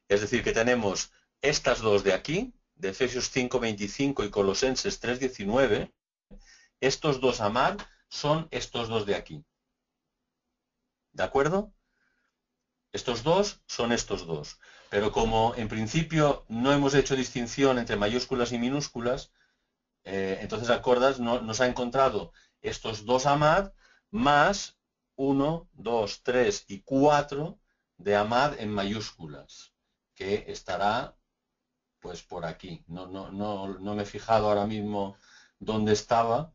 Es decir, que tenemos estas dos de aquí, de Efesios 5:25 y Colosenses 3:19, estos 2 amad son estos 2 de aquí. ¿De acuerdo? Estos 2 son estos 2. Pero como en principio no hemos hecho distinción entre mayúsculas y minúsculas, entonces Accordance nos ha encontrado estos 2 amad más 1, 2, 3 y 4 de amad en mayúsculas, que estará pues por aquí. No me he fijado ahora mismo dónde estaba,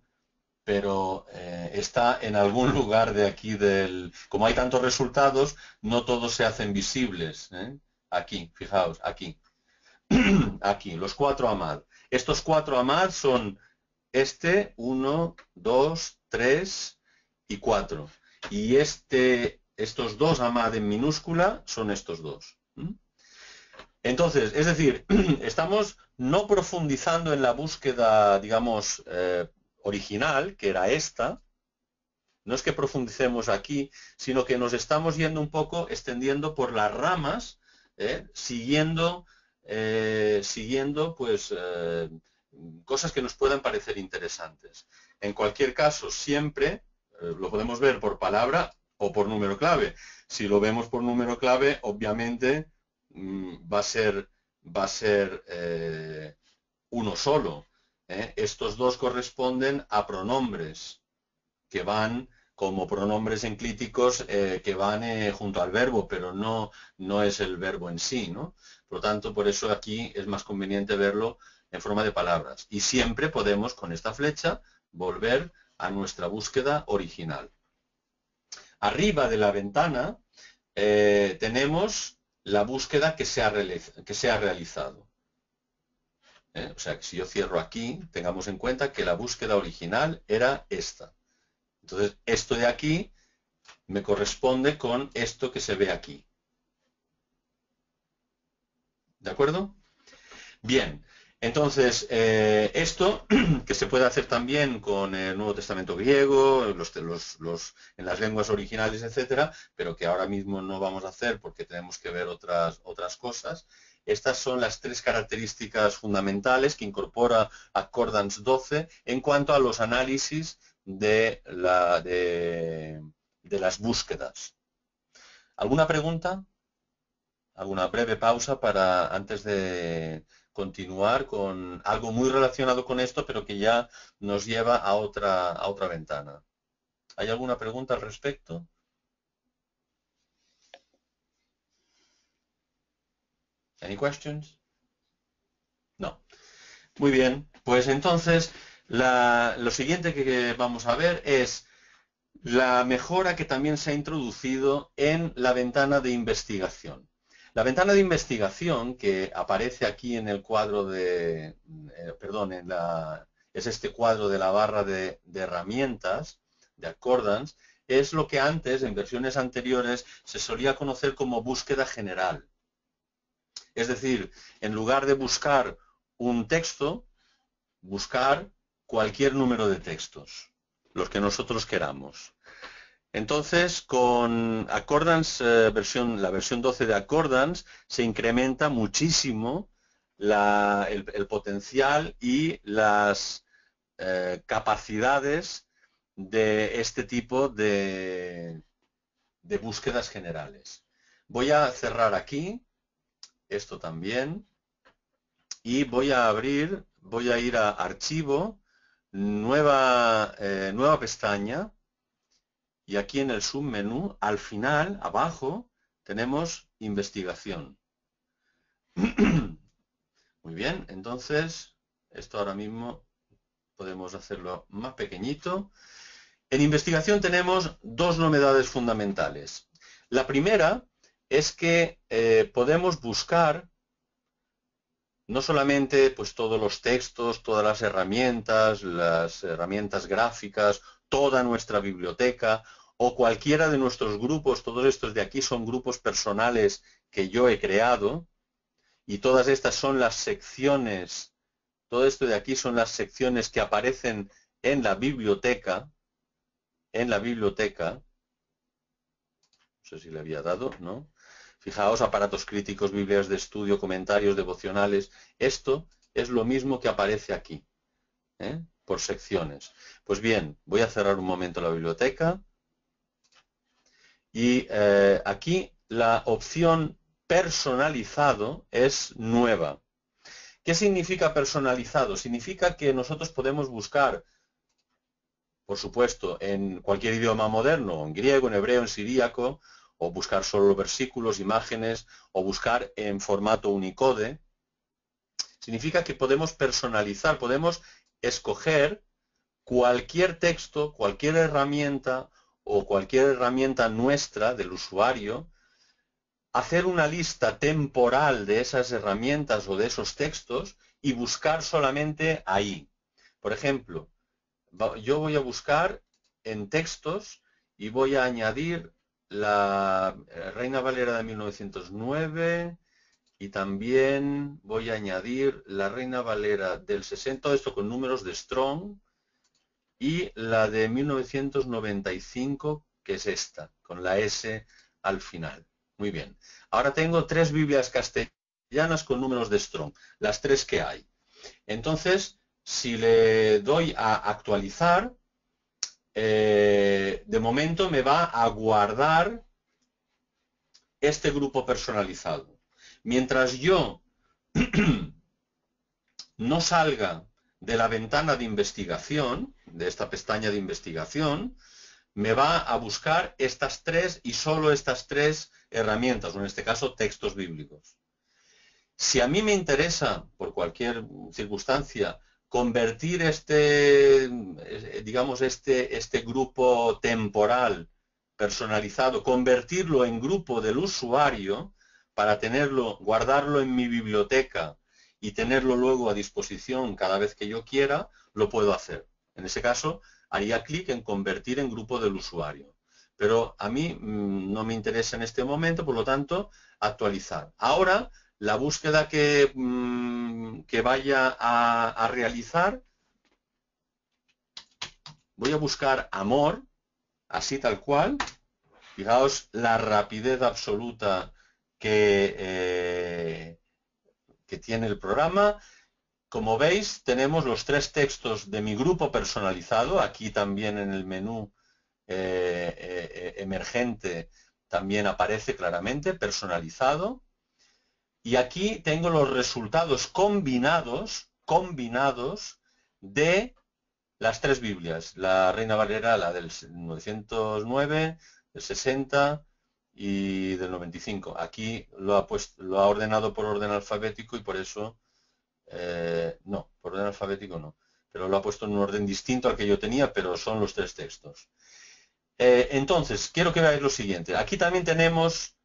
pero está en algún lugar de aquí del... Como hay tantos resultados, no todos se hacen visibles. Aquí, fijaos, aquí. Aquí, los 4 amad. Estos 4 amad son este, 1, 2, 3 y 4. Y estos 2 amad en minúscula son estos 2. Entonces, es decir, estamos no profundizando en la búsqueda, digamos, original, que era esta. No es que profundicemos aquí, sino que nos estamos yendo un poco, extendiendo por las ramas, siguiendo pues cosas que nos puedan parecer interesantes. En cualquier caso, siempre, lo podemos ver por palabra o por número clave. Si lo vemos por número clave, obviamente va a ser uno solo. Estos dos corresponden a pronombres que van como pronombres enclíticos que van junto al verbo, pero no es el verbo en sí, ¿no? Por lo tanto, por eso aquí es más conveniente verlo en forma de palabras. Y siempre podemos, con esta flecha, volver a nuestra búsqueda original. Arriba de la ventana tenemos la búsqueda que se ha realizado. O sea, que si yo cierro aquí, tengamos en cuenta que la búsqueda original era esta. Entonces, esto de aquí me corresponde con esto que se ve aquí. ¿De acuerdo? Bien, entonces, esto que se puede hacer también con el Nuevo Testamento griego, en las lenguas originales, etcétera, pero que ahora mismo no vamos a hacer porque tenemos que ver otras cosas. Estas son las tres características fundamentales que incorpora Accordance 12 en cuanto a los análisis de las búsquedas. ¿Alguna pregunta? ¿Alguna breve pausa para antes de continuar con algo muy relacionado con esto, pero que ya nos lleva a otra ventana? ¿Hay alguna pregunta al respecto? Any questions? No. Muy bien, pues entonces lo siguiente que vamos a ver es la mejora que también se ha introducido en la ventana de investigación. La ventana de investigación que aparece aquí en el cuadro de, es este cuadro de la barra de herramientas de Accordance, es lo que antes, en versiones anteriores, se solía conocer como búsqueda general. Es decir, en lugar de buscar un texto, buscar cualquier número de textos, los que nosotros queramos. Entonces, con Accordance, la versión 12 de Accordance, se incrementa muchísimo el potencial y las capacidades de este tipo de búsquedas generales. Voy a cerrar aquí, esto también, y voy a ir a Archivo, nueva pestaña, y aquí en el submenú, al final, abajo, tenemos Investigación. Muy bien, entonces, esto ahora mismo podemos hacerlo más pequeñito. En Investigación tenemos dos novedades fundamentales. La primera es que podemos buscar no solamente pues, todos los textos, todas las herramientas gráficas, toda nuestra biblioteca o cualquiera de nuestros grupos, todos estos de aquí son grupos personales que yo he creado y todas estas son las secciones, todo esto de aquí son las secciones que aparecen en la biblioteca, no sé si le había dado, ¿no? Fijaos, aparatos críticos, Biblias de estudio, comentarios, devocionales. Esto es lo mismo que aparece aquí, por secciones. Pues bien, voy a cerrar un momento la biblioteca. Y aquí la opción personalizado es nueva. ¿Qué significa personalizado? Significa que nosotros podemos buscar, por supuesto, en cualquier idioma moderno, en griego, en hebreo, en siríaco, o buscar solo versículos, imágenes, o buscar en formato Unicode. Significa que podemos personalizar, podemos escoger cualquier texto, cualquier herramienta o cualquier herramienta nuestra del usuario, hacer una lista temporal de esas herramientas o de esos textos y buscar solamente ahí. Por ejemplo, yo voy a buscar en textos y voy a añadir la Reina Valera de 1909 y también voy a añadir la Reina Valera del 60, todo esto con números de Strong, y la de 1995, que es esta, con la S al final. Muy bien. Ahora tengo 3 Biblias castellanas con números de Strong, las 3 que hay. Entonces, si le doy a actualizar, de momento me va a guardar este grupo personalizado. Mientras yo no salga de la ventana de investigación, de esta pestaña de investigación, me va a buscar estas tres y solo estas tres herramientas, o en este caso textos bíblicos. Si a mí me interesa, por cualquier circunstancia, convertir digamos, este grupo temporal personalizado, convertirlo en grupo del usuario para tenerlo, guardarlo en mi biblioteca y tenerlo luego a disposición cada vez que yo quiera, lo puedo hacer. En ese caso, haría clic en convertir en grupo del usuario. Pero a mí no me interesa en este momento, por lo tanto, actualizar. Ahora, la búsqueda que vaya a realizar, voy a buscar amor, así tal cual. Fijaos la rapidez absoluta que tiene el programa. Como veis, tenemos los tres textos de mi grupo personalizado. Aquí también en el menú emergente también aparece claramente, personalizado. Y aquí tengo los resultados combinados de las tres Biblias. La Reina Valera, la del 909, del 60 y del 95. Aquí lo ha ordenado por orden alfabético y por eso... no, por orden alfabético no. Pero lo ha puesto en un orden distinto al que yo tenía, pero son los tres textos. Entonces, quiero que veáis lo siguiente. Aquí también tenemos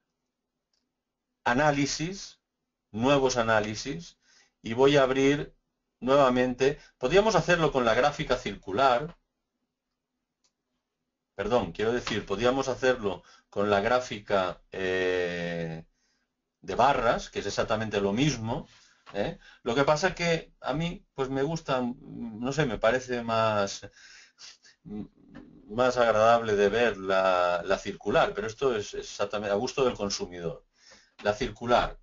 análisis, nuevos análisis, y voy a abrir nuevamente. Podríamos hacerlo con la gráfica circular. Perdón, quiero decir, podríamos hacerlo con la gráfica de barras, que es exactamente lo mismo. Lo que pasa que a mí, pues me gusta, no sé, me parece más agradable de ver la circular, pero esto es exactamente a gusto del consumidor. La circular.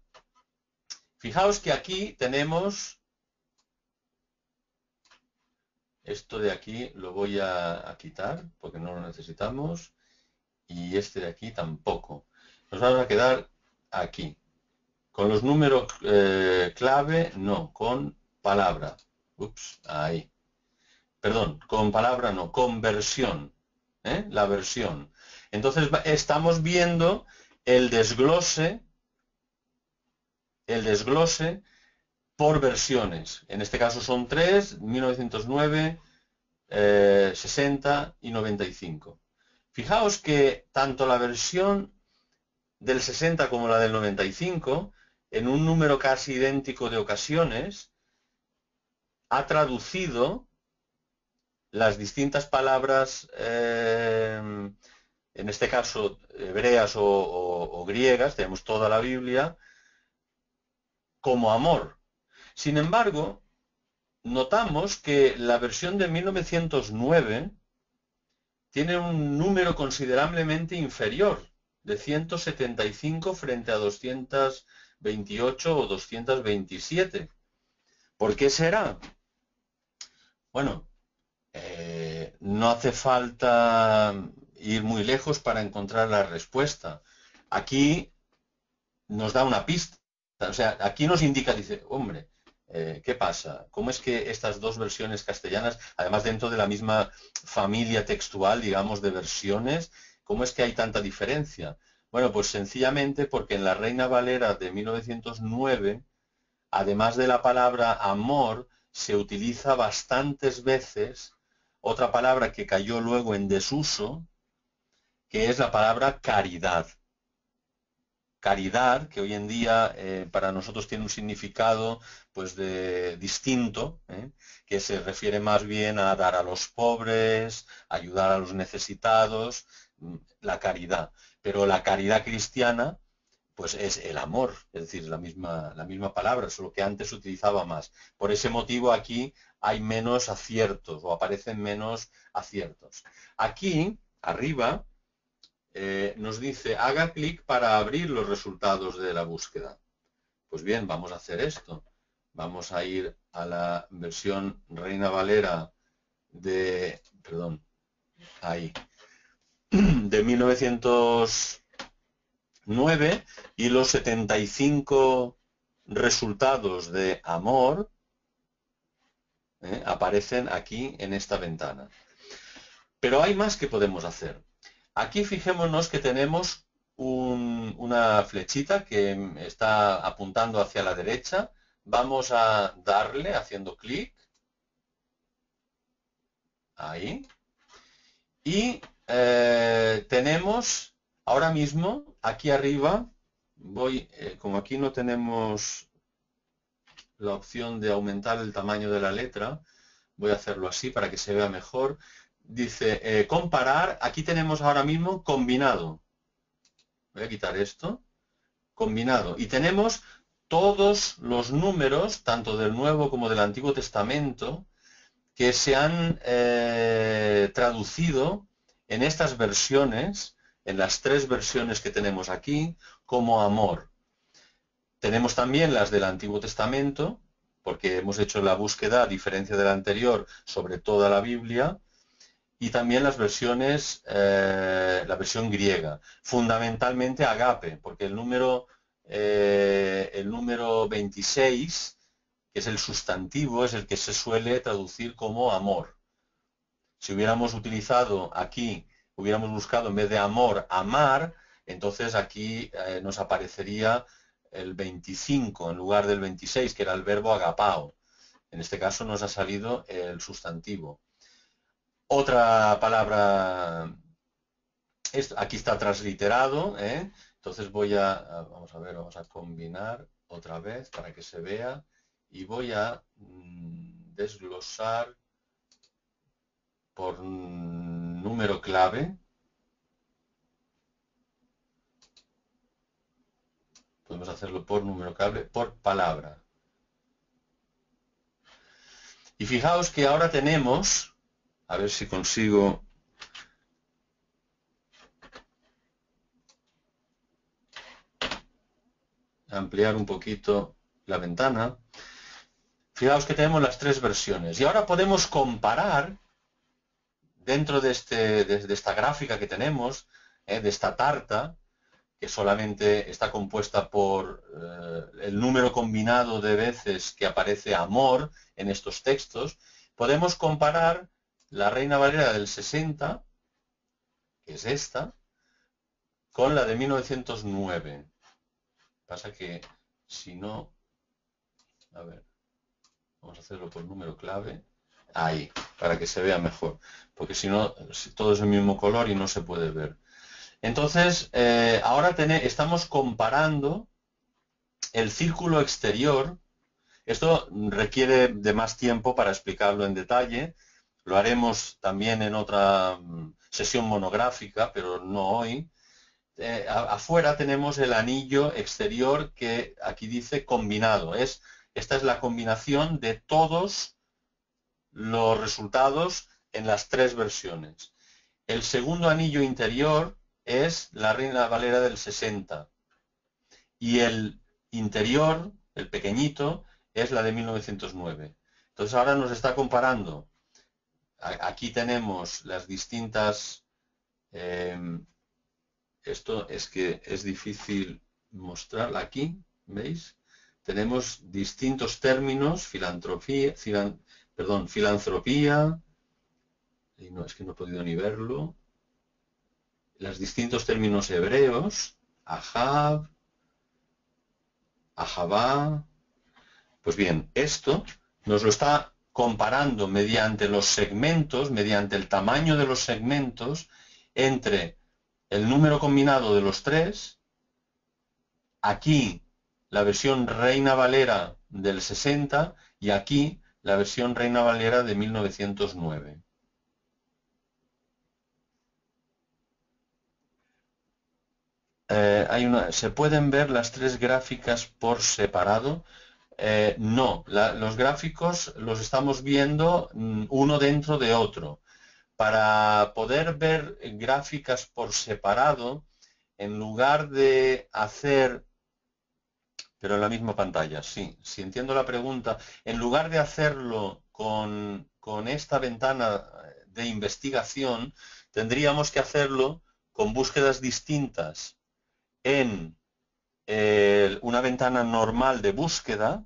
Fijaos que aquí tenemos esto de aquí, lo voy a quitar porque no lo necesitamos, y este de aquí tampoco. Nos vamos a quedar aquí. Con los números clave, no, con palabra. Ups, ahí. Perdón, con palabra no, con versión. La versión. Entonces estamos viendo el desglose por versiones. En este caso son tres, 1909, 60 y 95. Fijaos que tanto la versión del 60 como la del 95, en un número casi idéntico de ocasiones, ha traducido las distintas palabras, en este caso hebreas o griegas, tenemos toda la Biblia, como amor. Sin embargo, notamos que la versión de 1909 tiene un número considerablemente inferior, de 175 frente a 228 o 227. ¿Por qué será? Bueno, no hace falta ir muy lejos para encontrar la respuesta. Aquí nos da una pista. O sea, aquí nos indica, dice, hombre, ¿qué pasa? ¿Cómo es que estas dos versiones castellanas, además dentro de la misma familia textual, digamos, de versiones, cómo es que hay tanta diferencia? Bueno, pues sencillamente porque en la Reina Valera de 1909, además de la palabra amor, se utiliza bastantes veces otra palabra que cayó luego en desuso, que es la palabra caridad. Caridad, que hoy en día para nosotros tiene un significado pues distinto, que se refiere más bien a dar a los pobres, ayudar a los necesitados, la caridad. Pero la caridad cristiana pues es el amor, es decir, la misma palabra, solo que antes se utilizaba más. Por ese motivo aquí hay menos aciertos o aparecen menos aciertos. Aquí, arriba, nos dice, haga clic para abrir los resultados de la búsqueda. Pues bien, vamos a hacer esto. Vamos a ir a la versión Reina Valera de, perdón, ahí, de 1909, y los 75 resultados de amor aparecen aquí en esta ventana. Pero hay más que podemos hacer. Aquí fijémonos que tenemos una flechita que está apuntando hacia la derecha. Vamos a darle haciendo clic. Ahí. Y tenemos ahora mismo aquí arriba, como aquí no tenemos la opción de aumentar el tamaño de la letra, voy a hacerlo así para que se vea mejor. Dice comparar, aquí tenemos ahora mismo combinado. Voy a quitar esto. Combinado. Y tenemos todos los números, tanto del Nuevo como del Antiguo Testamento, que se han traducido en estas versiones, en las 3 versiones que tenemos aquí, como amor. Tenemos también las del Antiguo Testamento, porque hemos hecho la búsqueda, a diferencia de la anterior, sobre toda la Biblia, y también las versiones, la versión griega, fundamentalmente agape, porque el número 26, que es el sustantivo, es el que se suele traducir como amor. Si hubiéramos utilizado aquí, hubiéramos buscado en vez de amor, amar, entonces aquí nos aparecería el 25 en lugar del 26, que era el verbo agapao. En este caso nos ha salido el sustantivo. Otra palabra, aquí está transliterado, entonces vamos a ver, vamos a combinar otra vez para que se vea, y voy a desglosar por número clave. Podemos hacerlo por número clave, por palabra. Y fijaos que ahora tenemos, a ver si consigo ampliar un poquito la ventana. Fijaos que tenemos las 3 versiones. Y ahora podemos comparar, dentro de esta gráfica que tenemos, de esta tarta, que solamente está compuesta por el número combinado de veces que aparece amor en estos textos, podemos comparar la Reina Valera del 60, que es esta, con la de 1909. Pasa que si no, a ver, vamos a hacerlo por número clave, ahí, para que se vea mejor, porque si no, todo es el mismo color y no se puede ver. Entonces, ahora estamos comparando el círculo exterior. Esto requiere de más tiempo para explicarlo en detalle. Lo haremos también en otra sesión monográfica, pero no hoy. Afuera tenemos el anillo exterior que aquí dice combinado. Esta es la combinación de todos los resultados en las 3 versiones. El segundo anillo interior es la Reina Valera del 60 y el interior, el pequeñito, es la de 1909. Entonces ahora nos está comparando. Aquí tenemos las distintas... esto es que es difícil mostrar aquí, ¿veis? Tenemos distintos términos, filantropía, y no, es que no he podido ni verlo. Los distintos términos hebreos, Ahab, Ahabá. Pues bien, esto nos lo está comparando mediante los segmentos, mediante el tamaño de los segmentos, entre el número combinado de los 3, aquí la versión Reina Valera del 60 y aquí la versión Reina Valera de 1909. ¿Se pueden ver las 3 gráficas por separado? No, los gráficos los estamos viendo uno dentro de otro. Para poder ver gráficas por separado, en lugar de hacer, pero en la misma pantalla, sí, si entiendo la pregunta, en lugar de hacerlo con esta ventana de investigación, tendríamos que hacerlo con búsquedas distintas en una ventana normal de búsqueda,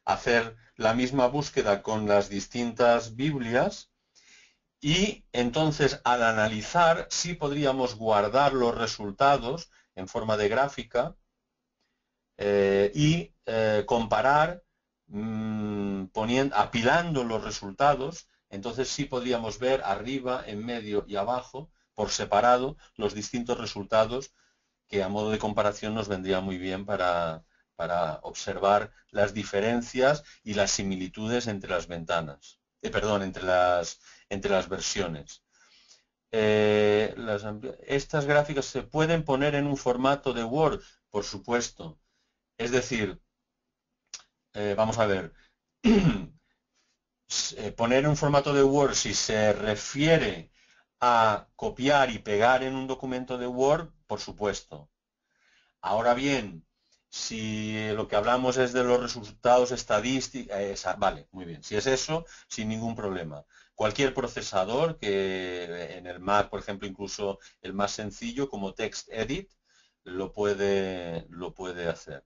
hacer la misma búsqueda con las distintas Biblias y entonces al analizar sí podríamos guardar los resultados en forma de gráfica y comparar apilando los resultados. Entonces sí podríamos ver arriba, en medio y abajo por separado los distintos resultados, que a modo de comparación nos vendría muy bien para observar las diferencias y las similitudes entre las ventanas, entre las versiones. Estas gráficas se pueden poner en un formato de Word, por supuesto. Es decir, vamos a ver, poner en un formato de Word si se refiere a copiar y pegar en un documento de Word, por supuesto. Ahora bien, si lo que hablamos es de los resultados estadísticos, vale, muy bien. Si es eso, sin ningún problema. Cualquier procesador, que en el Mac, por ejemplo, incluso el más sencillo como TextEdit, lo puede hacer.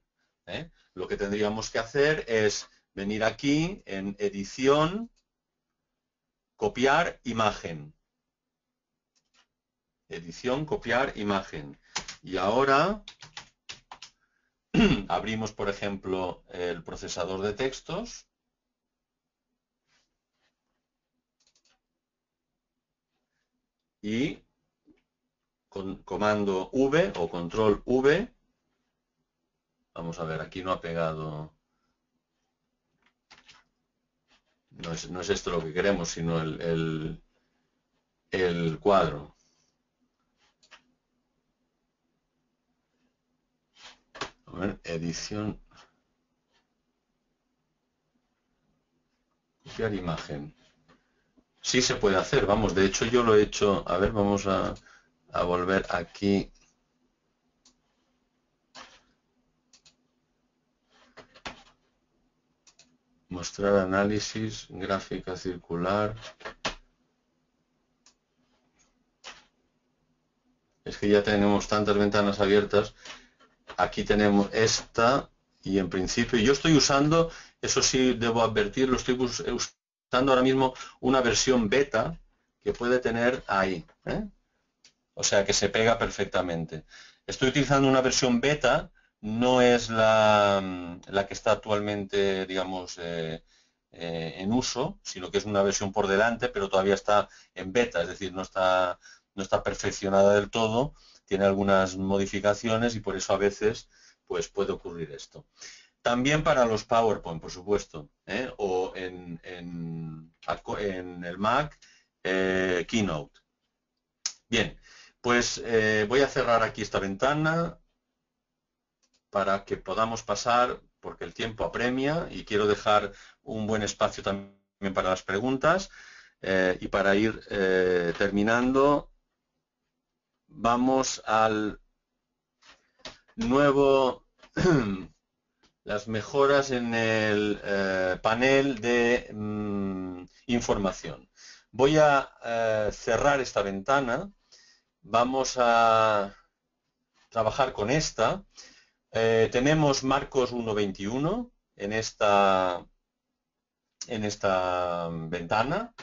Lo que tendríamos que hacer es venir aquí en edición, copiar imagen. Edición, copiar imagen. Y ahora abrimos, por ejemplo, el procesador de textos. Y con comando V o control V, vamos a ver, aquí no ha pegado, no es esto lo que queremos, sino el cuadro. A ver, edición, copiar imagen. Sí se puede hacer, vamos, de hecho yo lo he hecho. A ver, vamos a volver aquí. Mostrar análisis, gráfica circular. Es que ya tenemos tantas ventanas abiertas. Aquí tenemos esta y en principio yo estoy usando, eso sí debo advertirlo, estoy usando ahora mismo una versión beta que puede tener ahí. O sea que se pega perfectamente. Estoy utilizando una versión beta, no es la que está actualmente, digamos, en uso, sino que es una versión por delante, pero todavía está en beta, es decir, no está perfeccionada del todo, tiene algunas modificaciones y por eso a veces pues puede ocurrir esto. También para los PowerPoint, por supuesto, o en el Mac, Keynote. Bien, pues voy a cerrar aquí esta ventana para que podamos pasar, porque el tiempo apremia y quiero dejar un buen espacio también para las preguntas. Y para ir terminando, vamos al nuevo, las mejoras en el panel de información. Voy a cerrar esta ventana. Vamos a trabajar con esta. Tenemos marcos 1.21 en esta ventana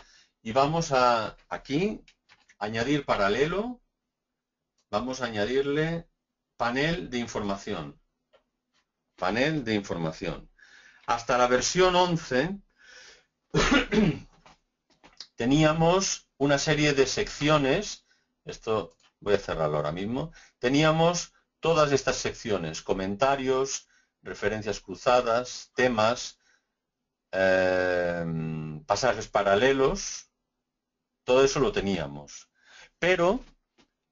y vamos a aquí añadir paralelo. Vamos a añadirle panel de información. Panel de información. Hasta la versión 11 teníamos una serie de secciones. Esto voy a cerrarlo ahora mismo. Teníamos todas estas secciones: comentarios, referencias cruzadas, temas, pasajes paralelos. Todo eso lo teníamos. Pero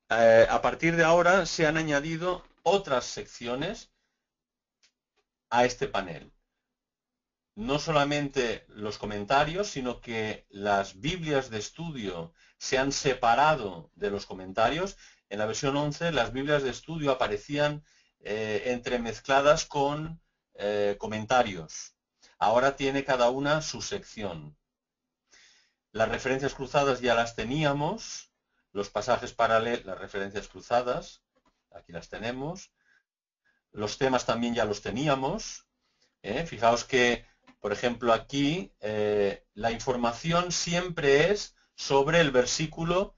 a partir de ahora se han añadido otras secciones a este panel. No solamente los comentarios, sino que las Biblias de estudio se han separado de los comentarios. En la versión 11 las Biblias de estudio aparecían entremezcladas con comentarios. Ahora tiene cada una su sección. Las referencias cruzadas ya las teníamos, los pasajes paralelos, las referencias cruzadas, aquí las tenemos. Los temas también ya los teníamos. Fijaos que, por ejemplo, aquí la información siempre es sobre el versículo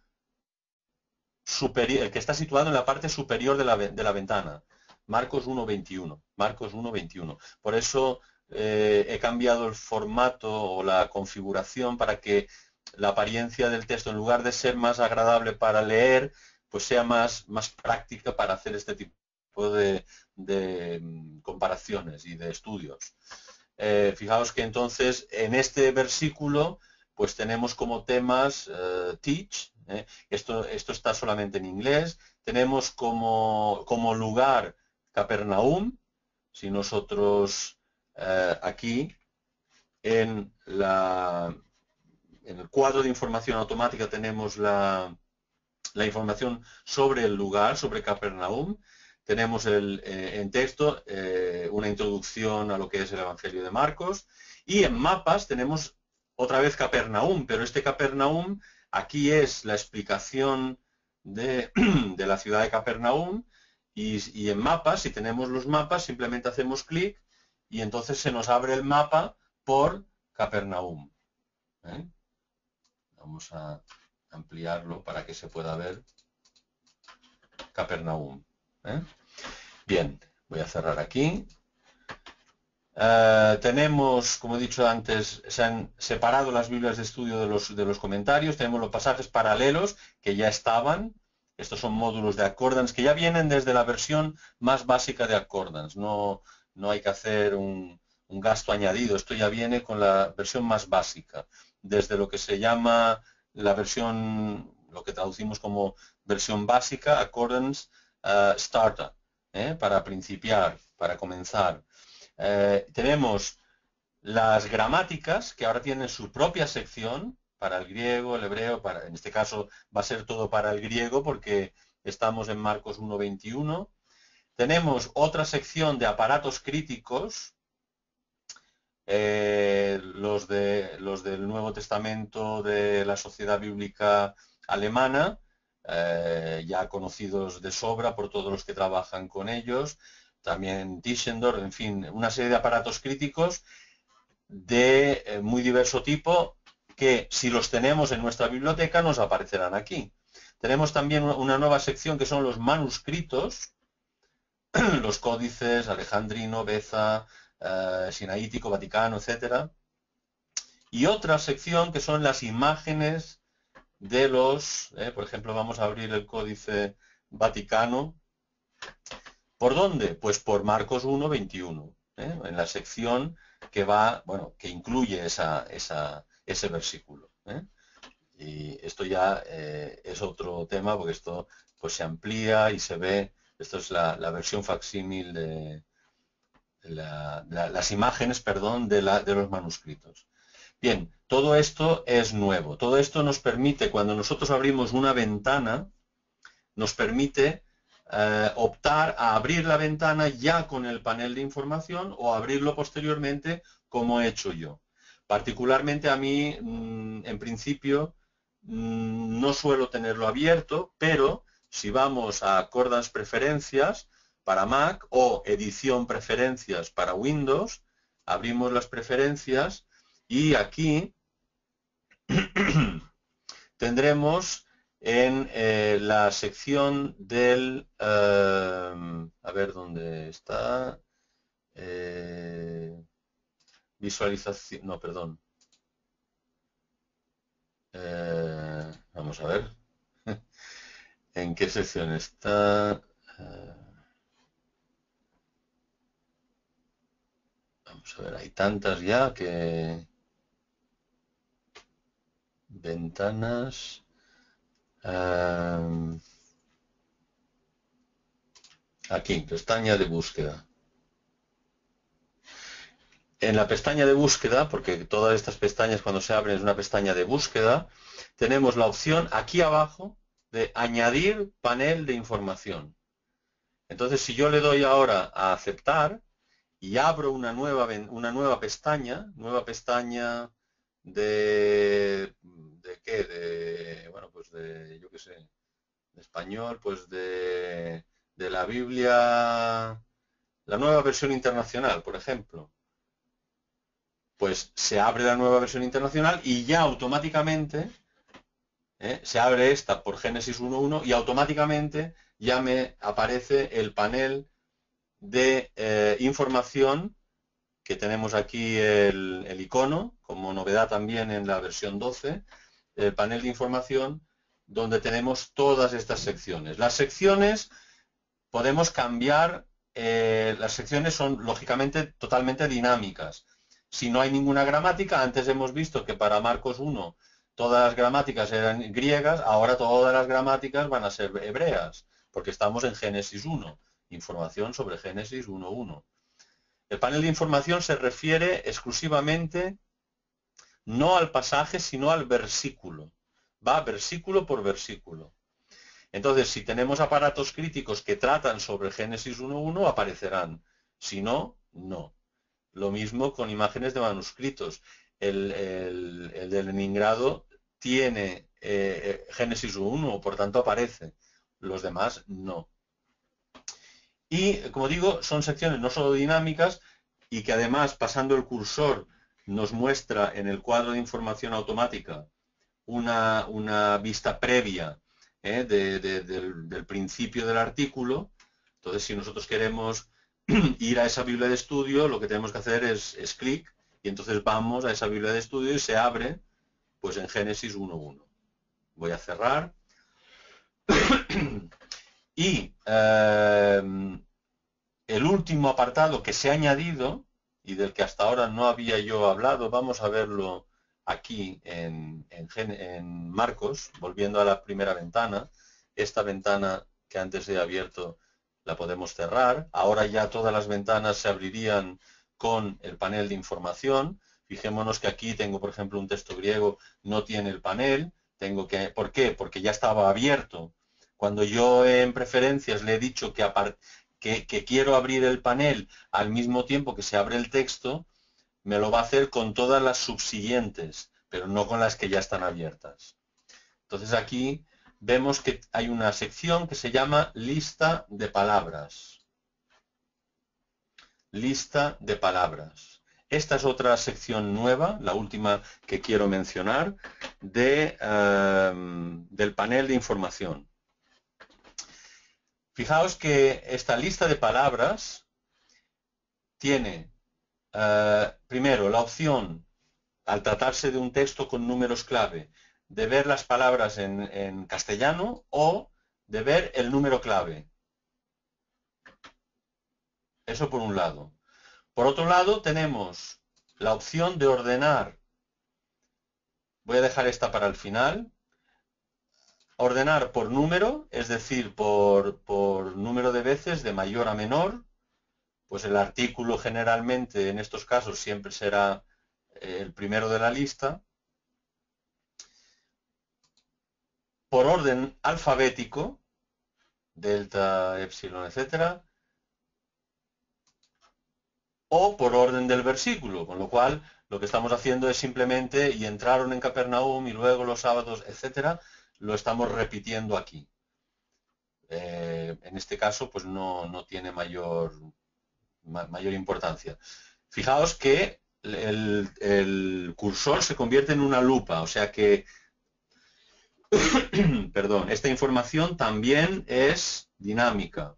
superior, el que está situado en la parte superior de la ventana. Marcos 1.21. Marcos 1.21. Por eso he cambiado el formato o la configuración para que la apariencia del texto, en lugar de ser más agradable para leer, pues sea más práctica para hacer este tipo de comparaciones y de estudios. Fijaos que entonces en este versículo pues tenemos como temas teach, esto está solamente en inglés, tenemos como lugar Capernaum. Si nosotros aquí en el cuadro de información automática tenemos la información sobre el lugar, sobre Capernaum. Tenemos en texto una introducción a lo que es el Evangelio de Marcos, y en mapas tenemos otra vez Capernaum, pero este Capernaum aquí es la explicación de la ciudad de Capernaum, y en mapas, si tenemos los mapas, simplemente hacemos clic y entonces se nos abre el mapa por Capernaum. Vamos a ampliarlo para que se pueda ver Capernaum. Bien, voy a cerrar aquí. Tenemos, como he dicho antes, se han separado las Biblias de estudio de los comentarios. Tenemos los pasajes paralelos que ya estaban. Estos son módulos de Accordance que ya vienen desde la versión más básica de Accordance. No hay que hacer un gasto añadido. Esto ya viene con la versión más básica. Desde lo que se llama la versión, lo que traducimos como versión básica, Accordance Starter, para principiar, para comenzar. Tenemos las gramáticas, que ahora tienen su propia sección para el griego, el hebreo, en este caso va a ser todo para el griego porque estamos en Marcos 1.21. Tenemos otra sección de aparatos críticos, los del Nuevo Testamento de la Sociedad Bíblica Alemana, ya conocidos de sobra por todos los que trabajan con ellos. También Tischendorf, en fin, una serie de aparatos críticos de muy diverso tipo que si los tenemos en nuestra biblioteca nos aparecerán aquí. Tenemos también una nueva sección que son los manuscritos, los códices, alejandrino, Beza, sinaítico, vaticano, etc. Y otra sección que son las imágenes de los, por ejemplo, vamos a abrir el códice vaticano. ¿Por dónde? Pues por Marcos 1.21, en la sección que que incluye ese versículo. Y esto ya es otro tema, porque esto pues se amplía y se ve. Esto es la versión facsímil de las imágenes, perdón, de los manuscritos. Bien, todo esto es nuevo. Todo esto nos permite, cuando nosotros abrimos una ventana, nos permite optar a abrir la ventana ya con el panel de información o abrirlo posteriormente como he hecho yo. Particularmente a mí, en principio, no suelo tenerlo abierto, pero si vamos a Accordance Preferencias para Mac o Edición Preferencias para Windows, abrimos las preferencias y aquí tendremos en la sección del, a ver dónde está, visualización, no, perdón, vamos a ver, ¿en qué sección está? Vamos a ver, hay tantas ya que... Ventanas... aquí, pestaña de búsqueda. En la pestaña de búsqueda, porque todas estas pestañas cuando se abren es una pestaña de búsqueda, tenemos la opción aquí abajo de añadir panel de información. Entonces, si yo le doy ahora a aceptar, y abro una nueva pestaña ¿de qué? Bueno, pues yo qué sé, de español, pues de la Biblia, la nueva versión internacional, por ejemplo. Pues se abre la nueva versión internacional y ya automáticamente se abre esta por Génesis 1.1 y automáticamente ya me aparece el panel de información, que tenemos aquí el icono, como novedad también en la versión 12, el panel de información donde tenemos todas estas secciones. Las secciones podemos cambiar, las secciones son lógicamente totalmente dinámicas. Si no hay ninguna gramática, antes hemos visto que para Marcos 1 todas las gramáticas eran griegas, ahora todas las gramáticas van a ser hebreas, porque estamos en Génesis 1, información sobre Génesis 1.1. El panel de información se refiere exclusivamente no al pasaje, sino al versículo. Va versículo por versículo. Entonces, si tenemos aparatos críticos que tratan sobre Génesis 1.1, aparecerán. Si no, no. Lo mismo con imágenes de manuscritos. El de Leningrado tiene Génesis 1.1, por tanto aparece. Los demás no. Y, como digo, son secciones no solo dinámicas y que además, pasando el cursor, nos muestra en el cuadro de información automática una vista previa del principio del artículo. Entonces, si nosotros queremos ir a esa Biblia de estudio, lo que tenemos que hacer es clic y entonces vamos a esa Biblia de estudio y se abre pues en Génesis 1.1. Voy a cerrar. Y el último apartado que se ha añadido y del que hasta ahora no había yo hablado, vamos a verlo aquí en Marcos, volviendo a la primera ventana. Esta ventana que antes he abierto la podemos cerrar. Ahora ya todas las ventanas se abrirían con el panel de información. Fijémonos que aquí tengo, por ejemplo, un texto griego, no tiene el panel. ¿Por qué? Porque ya estaba abierto. Cuando yo en preferencias le he dicho que quiero abrir el panel al mismo tiempo que se abre el texto, me lo va a hacer con todas las subsiguientes, pero no con las que ya están abiertas. Entonces aquí vemos que hay una sección que se llama lista de palabras. Lista de palabras. Esta es otra sección nueva, la última que quiero mencionar, del panel de información. Fijaos que esta lista de palabras tiene primero la opción, al tratarse de un texto con números clave, de ver las palabras en castellano o de ver el número clave. Eso por un lado. Por otro lado tenemos la opción de ordenar. Voy a dejar esta para el final. Ordenar por número, es decir, por número de veces, de mayor a menor. Pues el artículo generalmente en estos casos siempre será el primero de la lista. Por orden alfabético, delta, epsilon, etcétera, o por orden del versículo, con lo cual lo que estamos haciendo es simplemente, y entraron en Capernaum y luego los sábados, etcétera, lo estamos repitiendo aquí. En este caso, pues no tiene mayor importancia. Fijaos que el cursor se convierte en una lupa, o sea que perdón, esta información también es dinámica.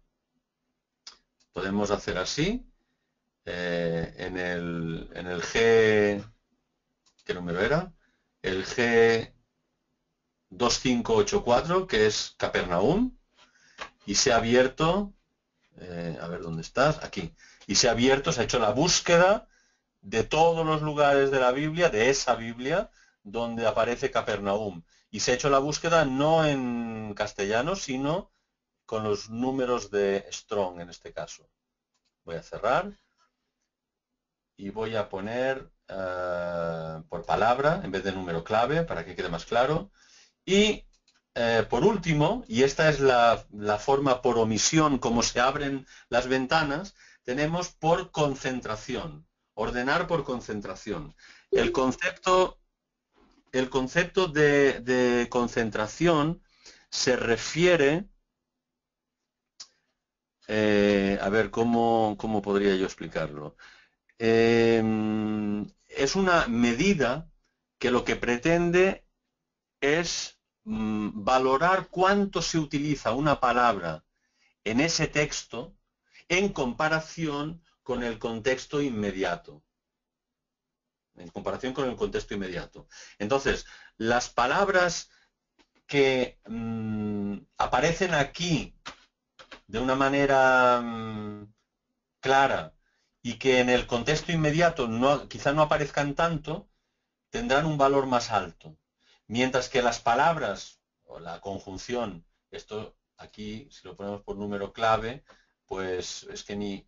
Podemos hacer así. En el G, ¿qué número era? El G2584, que es Capernaum, y se ha abierto, a ver dónde estás, aquí, y se ha abierto, se ha hecho la búsqueda de todos los lugares de la Biblia, de esa Biblia, donde aparece Capernaum. Y se ha hecho la búsqueda no en castellano, sino con los números de Strong en este caso. Voy a cerrar y voy a poner por palabra en vez de número clave para que quede más claro. Y por último, y esta es la forma por omisión como se abren las ventanas, tenemos por concentración, ordenar por concentración. El concepto de concentración se refiere, a ver, ¿cómo podría yo explicarlo? Es una medida que lo que pretende es valorar cuánto se utiliza una palabra en ese texto en comparación con el contexto inmediato. Entonces, las palabras que aparecen aquí de una manera clara y que en el contexto inmediato quizá no aparezcan tanto, tendrán un valor más alto. Mientras que las palabras o la conjunción, esto aquí si lo ponemos por número clave, pues es que ni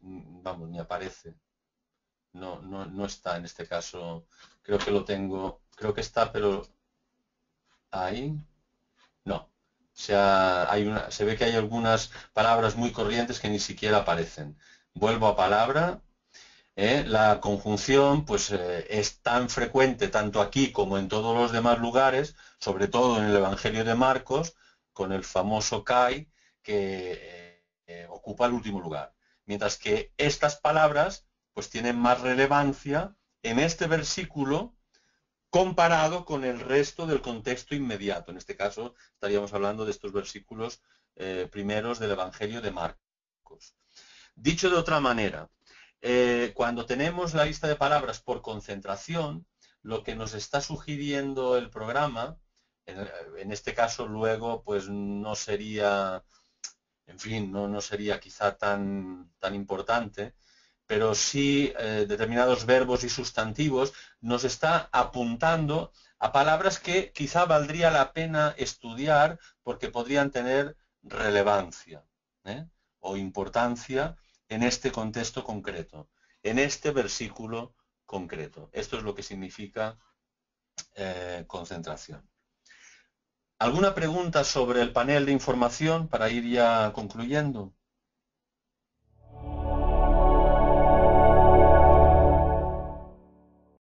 aparece. No está en este caso. Creo que lo tengo, creo que está, pero ahí no. O sea, se ve que hay algunas palabras muy corrientes que ni siquiera aparecen. Vuelvo a palabra. La conjunción pues es tan frecuente tanto aquí como en todos los demás lugares, sobre todo en el Evangelio de Marcos, con el famoso kai, que ocupa el último lugar. Mientras que estas palabras pues tienen más relevancia en este versículo comparado con el resto del contexto inmediato. En este caso estaríamos hablando de estos versículos primeros del Evangelio de Marcos. Dicho de otra manera, cuando tenemos la lista de palabras por concentración, lo que nos está sugiriendo el programa, en este caso luego pues no sería, en fin, no sería quizá tan importante, pero sí determinados verbos y sustantivos nos está apuntando a palabras que quizá valdría la pena estudiar porque podrían tener relevancia o importancia en este contexto concreto, en este versículo concreto. Esto es lo que significa concentración. ¿Alguna pregunta sobre el panel de información para ir ya concluyendo?